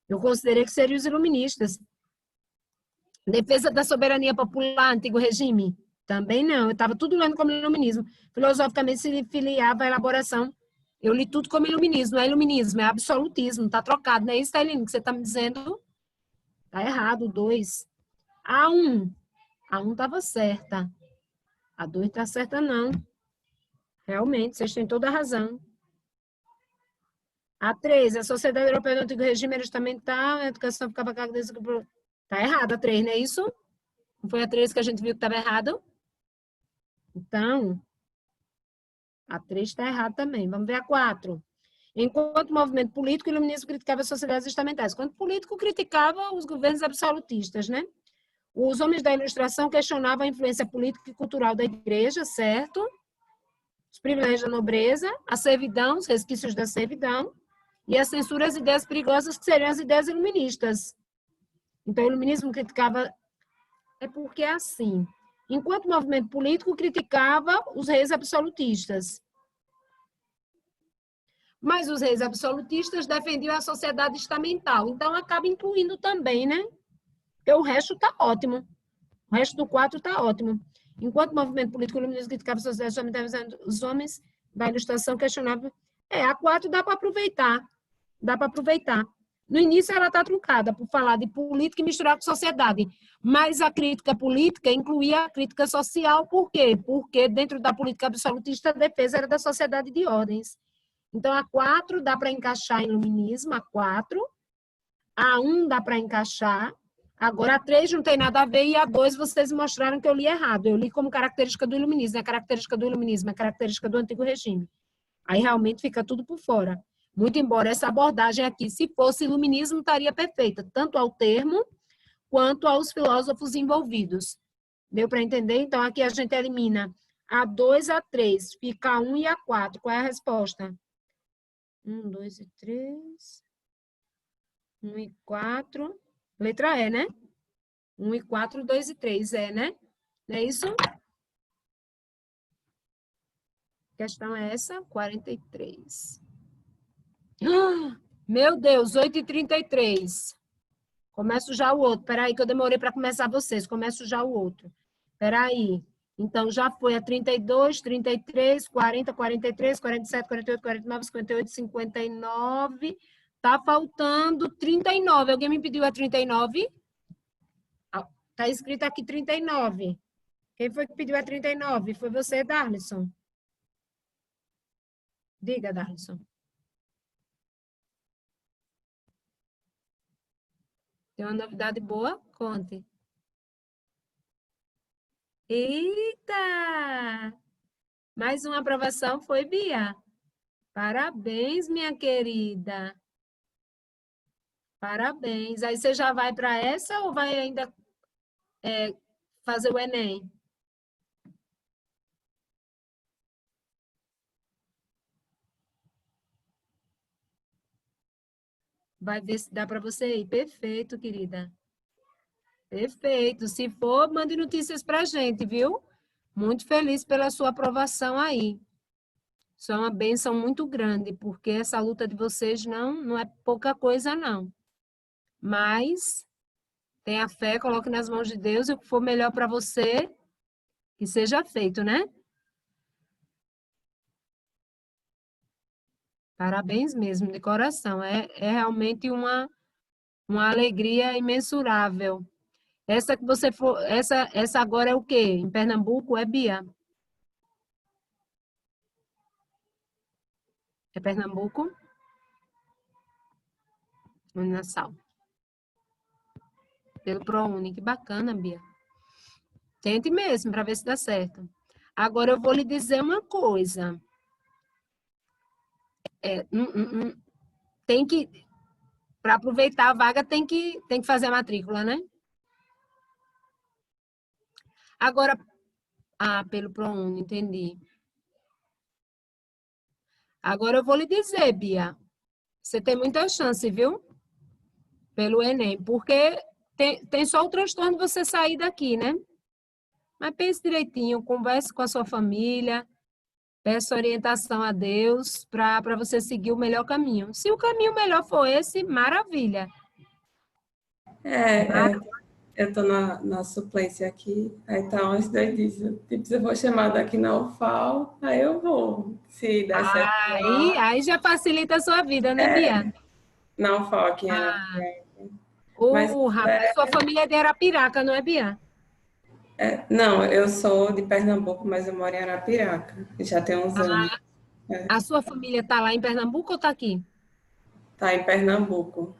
Eu considerei que seriam os iluministas. Defesa da soberania popular, antigo regime? Também não. Eu estava tudo lendo como iluminismo. Filosoficamente se filiava à elaboração. Eu li tudo como iluminismo. Não é iluminismo, é absolutismo. Está trocado. Não é isso, Thailene, que você está me dizendo? Está errado, 2. A1 estava certa. A 2 está certa, não. Realmente, vocês têm toda a razão. A 3, a Sociedade Europeia do Antigo Regime era estamental, a educação ficava a cargo desse grupo. Está errado a 3, não é isso? Não foi a 3 que a gente viu que estava errado? Então, a 3 está errada também. Vamos ver a 4. Enquanto movimento político, o iluminismo criticava as sociedades estamentais. Enquanto político, criticava os governos absolutistas, né? Os homens da Ilustração questionavam a influência política e cultural da igreja, certo? Os privilégios da nobreza, a servidão, os resquícios da servidão, e a censura às ideias perigosas, que seriam as ideias iluministas. Então, o iluminismo criticava... É porque é assim. Enquanto o movimento político criticava os reis absolutistas. Mas os reis absolutistas defendiam a sociedade estamental. Então, acaba incluindo também, né? Porque o resto está ótimo. O resto do 4 está ótimo. Enquanto o movimento político iluminista criticava a sociedade estamental, os homens da Ilustração questionavam. A 4 dá para aproveitar. Dá para aproveitar. No início, ela está truncada por falar de política e misturar com sociedade. Mas a crítica política incluía a crítica social. Por quê? Porque dentro da política absolutista, a defesa era da sociedade de ordens. Então, a 4 dá para encaixar em iluminismo, a 4. A 1 dá para encaixar. Agora, a 3 não tem nada a ver e a 2 vocês mostraram que eu li errado. Eu li como característica do iluminismo. A característica do iluminismo é a característica do antigo regime. Aí, realmente, fica tudo por fora. Muito embora essa abordagem aqui, se fosse iluminismo, estaria perfeita, tanto ao termo quanto aos filósofos envolvidos. Deu para entender? Então, aqui a gente elimina a 2, a 3. Fica a 1 e a 4. Qual é a resposta? 1, 2 e 3. 1 e 4. Letra E, né? 1 e 4, 2 e 3. É, né? Não é isso? A questão é essa, 43. Meu Deus, 8h33. Começo já o outro. Espera aí que eu demorei para começar vocês. Começo já o outro. Espera aí. Então, já foi a 32, 33, 40, 43, 47, 48, 49, 58, 59. Tá faltando 39. Alguém me pediu a 39? Tá escrito aqui 39. Quem foi que pediu a 39? Foi você, Darlison. Diga, Darlison. Tem uma novidade boa? Conte. Eita! Mais uma aprovação foi Bia. Parabéns, minha querida. Parabéns. Aí você já vai para essa ou vai ainda fazer o Enem? Vai ver se dá para você ir. Perfeito, querida. Perfeito. Se for, mande notícias para a gente, viu? Muito feliz pela sua aprovação aí. Isso é uma bênção muito grande, porque essa luta de vocês não é pouca coisa, não. Mas tenha fé, coloque nas mãos de Deus e o que for melhor para você, que seja feito, né? Parabéns mesmo, de coração. É realmente uma alegria imensurável. Essa que você for, essa agora é o quê? Em Pernambuco é Bia? É Pernambuco? Uninasal. Pelo ProUni, que bacana, Bia. Tente mesmo para ver se dá certo. Agora eu vou lhe dizer uma coisa. Tem que, para aproveitar a vaga, tem que fazer a matrícula, né? Agora, pelo ProUni, entendi. Agora eu vou lhe dizer, Bia, você tem muita chance, viu? Pelo Enem, porque tem só o transtorno de você sair daqui, né? Mas pense direitinho, converse com a sua família, peça orientação a Deus para você seguir o melhor caminho. Se o caminho melhor for esse, maravilha. Eu estou na suplência aqui, aí tá umas doidices. Tipo, se eu for chamada aqui na UFAL, aí eu vou, se der certo. Aí já facilita a sua vida, né, Bia? Na UFAL aqui em Arapiraca. Mas, rapaz, sua família é de Arapiraca, não é, Bia? não, eu sou de Pernambuco, mas eu moro em Arapiraca, já tem uns anos. A sua família está lá em Pernambuco ou está aqui? Tá em Pernambuco.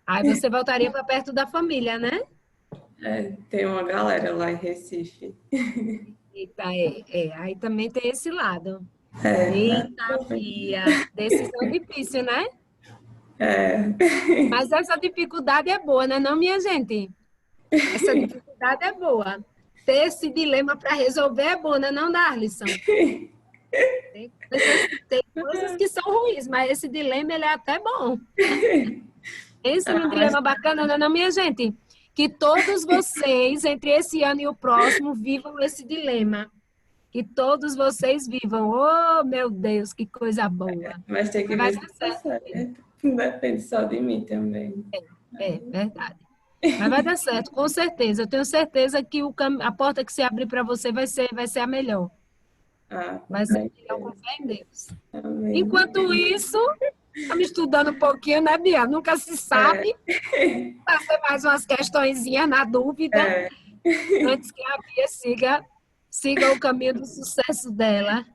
Aí você voltaria para perto da família, né? Tem uma galera lá em Recife. Eita, aí também tem esse lado. Eita, Bia, decisão difícil, né? Mas essa dificuldade é boa, né, não, minha gente? Essa dificuldade é boa. Ter esse dilema para resolver é bom, né, não, Darlison? Tem coisas que são ruins, mas esse dilema ele é até bom. Pensa num dilema bacana, não, minha gente? Que todos vocês, entre esse ano e o próximo, vivam esse dilema. Que todos vocês vivam. Oh, meu Deus, que coisa boa. Mas tem que ver se tá certo. Não depende só de mim também. Verdade. Mas vai dar certo, com certeza. Eu tenho certeza que a porta que se abrir para você vai ser a melhor. Vai ser a melhor, com fé em Deus. Amém. Enquanto isso, estamos estudando um pouquinho, né, Bia? Nunca se sabe. Fazer mais umas questõezinhas na dúvida. Antes que a Bia siga o caminho do sucesso dela.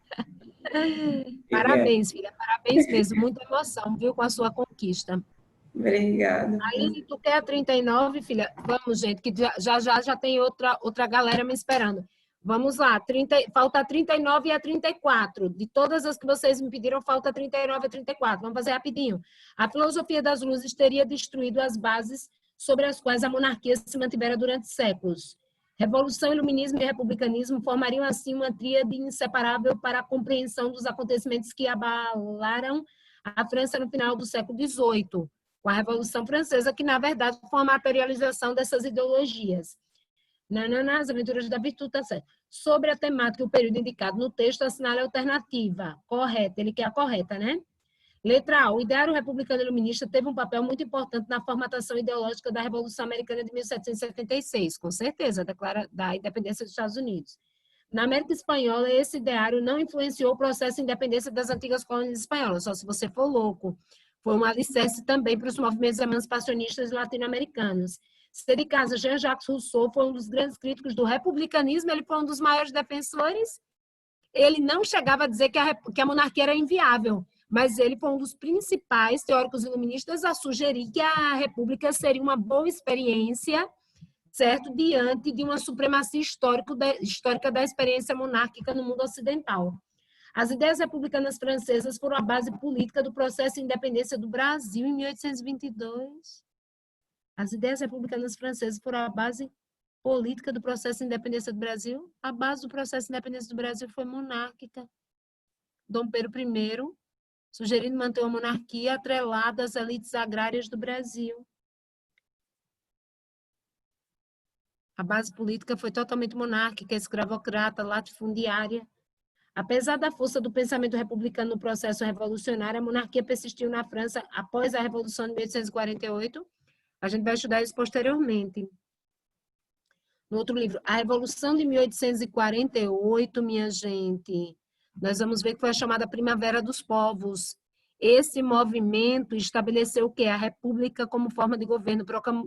Parabéns, filha. Parabéns mesmo. Muita emoção, viu, com a sua conquista. Obrigada. Aline, tu quer a 39, filha? Vamos, gente, que já tem outra galera me esperando. Vamos lá, falta a 39 e a 34. De todas as que vocês me pediram, falta a 39 e a 34. Vamos fazer rapidinho. A filosofia das luzes teria destruído as bases sobre as quais a monarquia se mantivera durante séculos. Revolução, Iluminismo e Republicanismo formariam, assim, uma tríade inseparável para a compreensão dos acontecimentos que abalaram a França no final do século XVIII, com a Revolução Francesa, que, na verdade, foi a materialização dessas ideologias. As Aventuras da Virtude, tá certo. Sobre a temática e o período indicado no texto, assinale a alternativa correta, ele quer a correta, né? Letra A. O ideário republicano iluminista teve um papel muito importante na formatação ideológica da Revolução Americana de 1776, com certeza, da independência dos Estados Unidos. Na América Espanhola, esse ideário não influenciou o processo de independência das antigas colônias espanholas, só se você for louco. Foi um alicerce também para os movimentos emancipacionistas latino-americanos. C. de Casa, Jean-Jacques Rousseau foi um dos grandes críticos do republicanismo, ele foi um dos maiores defensores. Ele não chegava a dizer que a monarquia era inviável, mas ele foi um dos principais teóricos iluministas a sugerir que a república seria uma boa experiência, certo, diante de uma supremacia histórica da experiência monárquica no mundo ocidental. As ideias republicanas francesas foram a base política do processo de independência do Brasil em 1822. As ideias republicanas francesas foram a base política do processo de independência do Brasil. A base do processo de independência do Brasil foi monárquica. Dom Pedro I, sugerindo manter uma monarquia atrelada às elites agrárias do Brasil. A base política foi totalmente monárquica, escravocrata, latifundiária. Apesar da força do pensamento republicano no processo revolucionário, a monarquia persistiu na França após a Revolução de 1848. A gente vai estudar isso posteriormente. No outro livro, a Revolução de 1848, minha gente, nós vamos ver que foi a chamada Primavera dos Povos. Esse movimento estabeleceu o quê? A república como forma de governo,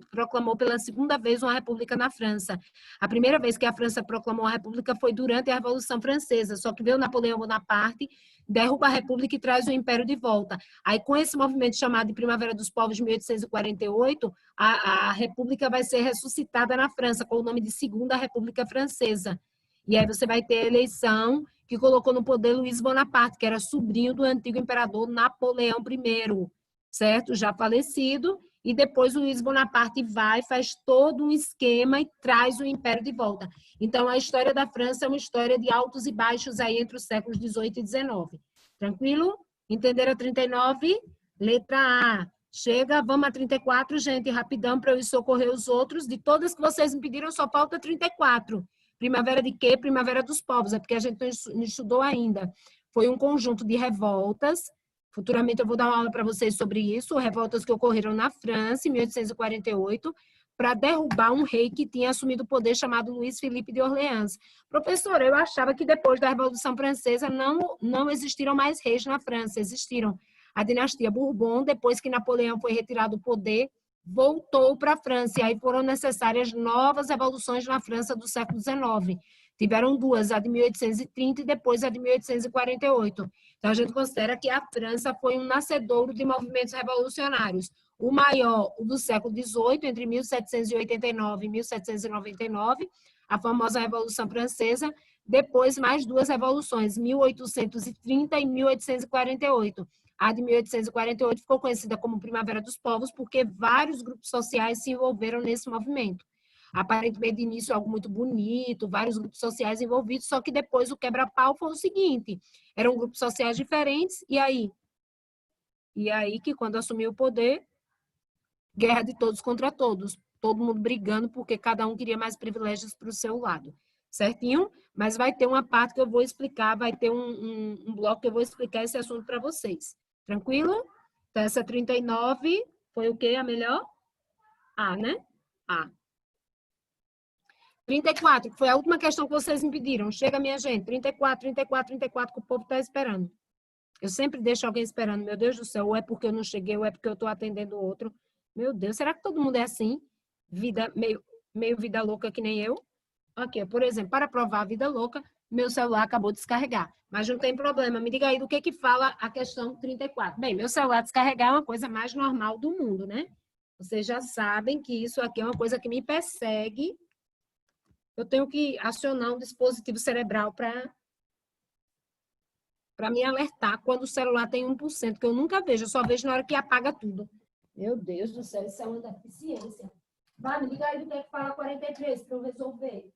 proclamou pela segunda vez uma república na França. A primeira vez que a França proclamou a república foi durante a Revolução Francesa, só que veio Napoleão Bonaparte, derruba a república e traz o império de volta. Aí, com esse movimento chamado de Primavera dos Povos de 1848, a república vai ser ressuscitada na França, com o nome de Segunda República Francesa. E aí você vai ter a eleição que colocou no poder Luiz Bonaparte, que era sobrinho do antigo imperador Napoleão I, certo? Já falecido, e depois o Luiz Bonaparte faz todo um esquema e traz o império de volta. Então, a história da França é uma história de altos e baixos aí entre os séculos 18 e 19. Tranquilo? Entenderam a 39? Letra A. Chega, vamos a 34, gente, rapidão, para eu ir socorrer os outros. De todas que vocês me pediram, só falta 34. Primavera de quê? Primavera dos povos, é porque a gente não estudou ainda. Foi um conjunto de revoltas, futuramente eu vou dar uma aula para vocês sobre isso, revoltas que ocorreram na França, em 1848, para derrubar um rei que tinha assumido o poder chamado Luís Felipe de Orleans. Professora, eu achava que depois da Revolução Francesa não existiram mais reis na França, existiram a dinastia Bourbon, depois que Napoleão foi retirado do poder, voltou para a França, e aí foram necessárias novas revoluções na França do século XIX. Tiveram duas, a de 1830 e depois a de 1848. Então, a gente considera que a França foi um nascedouro de movimentos revolucionários. O maior, o do século XVIII, entre 1789 e 1799, a famosa Revolução Francesa, depois mais duas revoluções, 1830 e 1848. A de 1848 ficou conhecida como Primavera dos Povos porque vários grupos sociais se envolveram nesse movimento. Aparentemente, de início, algo muito bonito, vários grupos sociais envolvidos, só que depois o quebra-pau foi o seguinte, eram grupos sociais diferentes, e aí? E aí que quando assumiu o poder, guerra de todos contra todos, todo mundo brigando porque cada um queria mais privilégios para o seu lado, certinho? Mas vai ter uma parte que eu vou explicar, vai ter um bloco que eu vou explicar esse assunto para vocês. Tranquilo? Então, essa 39 foi o quê? A melhor? A, né? A. 34, que foi a última questão que vocês me pediram. Chega, minha gente. 34, que o povo está esperando. Eu sempre deixo alguém esperando. Meu Deus do céu, ou é porque eu não cheguei, ou é porque eu estou atendendo o outro. Meu Deus, será que todo mundo é assim? Vida, meio vida louca que nem eu? Aqui, por exemplo, para provar a vida louca, meu celular acabou de descarregar. Mas não tem problema. Me diga aí do que fala a questão 34. Bem, meu celular descarregar é uma coisa mais normal do mundo, né? Vocês já sabem que isso aqui é uma coisa que me persegue. Eu tenho que acionar um dispositivo cerebral para me alertar quando o celular tem 1%, que eu nunca vejo. Eu só vejo na hora que apaga tudo. Meu Deus do céu, isso é uma deficiência. Vai, me diga aí do que fala 43 para eu resolver.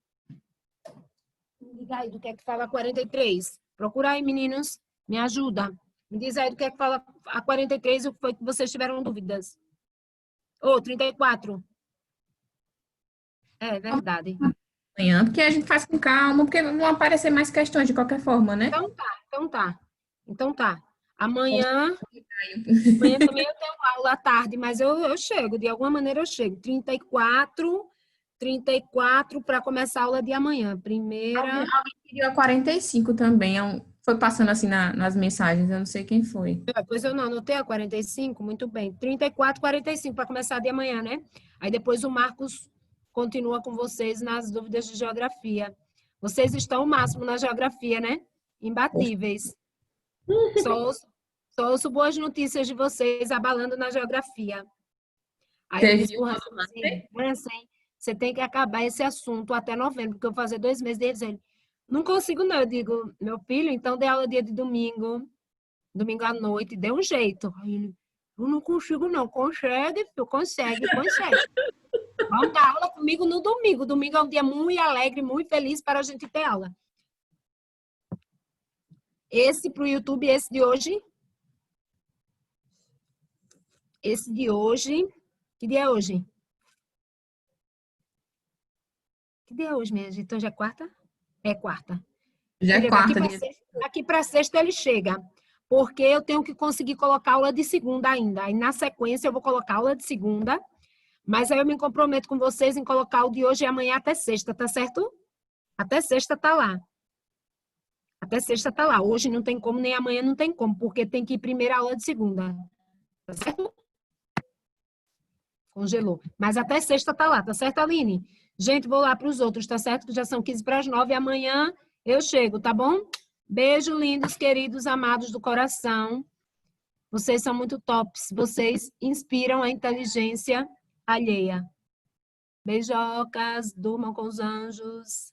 Diga aí do que é que fala a 43. Procura aí, meninos. Me ajuda. Me diz aí do que é que fala a 43 e o que foi que vocês tiveram dúvidas. Ô, 34. É verdade. Amanhã, porque a gente faz com calma, porque vão aparecer mais questões de qualquer forma, né? Então tá. Amanhã também eu tenho aula à tarde, mas eu chego, de alguma maneira eu chego. 34 para começar a aula de amanhã. Primeira. Alguém pediu a 45 também. Foi passando assim nas mensagens, eu não sei quem foi. Pois eu não anotei a 45, muito bem. 34, 45 para começar de amanhã, né? Aí depois o Marcos continua com vocês nas dúvidas de geografia. Vocês estão o máximo na geografia, né? Imbatíveis. Só ouço boas notícias de vocês abalando na geografia. Aí eu disse pro Hansen, você tem que acabar esse assunto até novembro, porque eu vou fazer 2 meses deles. Ele, não consigo não. Eu digo, meu filho, então dê aula dia de domingo à noite, dê um jeito. Aí ele, eu não consigo não. Consegue, filho, consegue. Vamos dar aula comigo no domingo. Domingo é um dia muito alegre, muito feliz para a gente ter aula. Esse para o YouTube, esse de hoje. Esse de hoje. Que dia é hoje? Que dia é hoje, minha gente? Hoje é quarta? É quarta. Já é quarta. Aqui para sexta ele chega. Porque eu tenho que conseguir colocar aula de segunda ainda. Aí na sequência eu vou colocar aula de segunda. Mas aí eu me comprometo com vocês em colocar o de hoje e amanhã até sexta, tá certo? Até sexta tá lá. Até sexta tá lá. Hoje não tem como, nem amanhã não tem como, porque tem que ir primeiro a aula de segunda. Tá certo? Congelou. Mas até sexta tá lá, tá certo, Aline? Gente, vou lá para os outros, tá certo? Que já são 15 para as 9 e amanhã eu chego, tá bom? Beijo, lindos, queridos, amados do coração. Vocês são muito tops. Vocês inspiram a inteligência alheia. Beijocas, durmam com os anjos.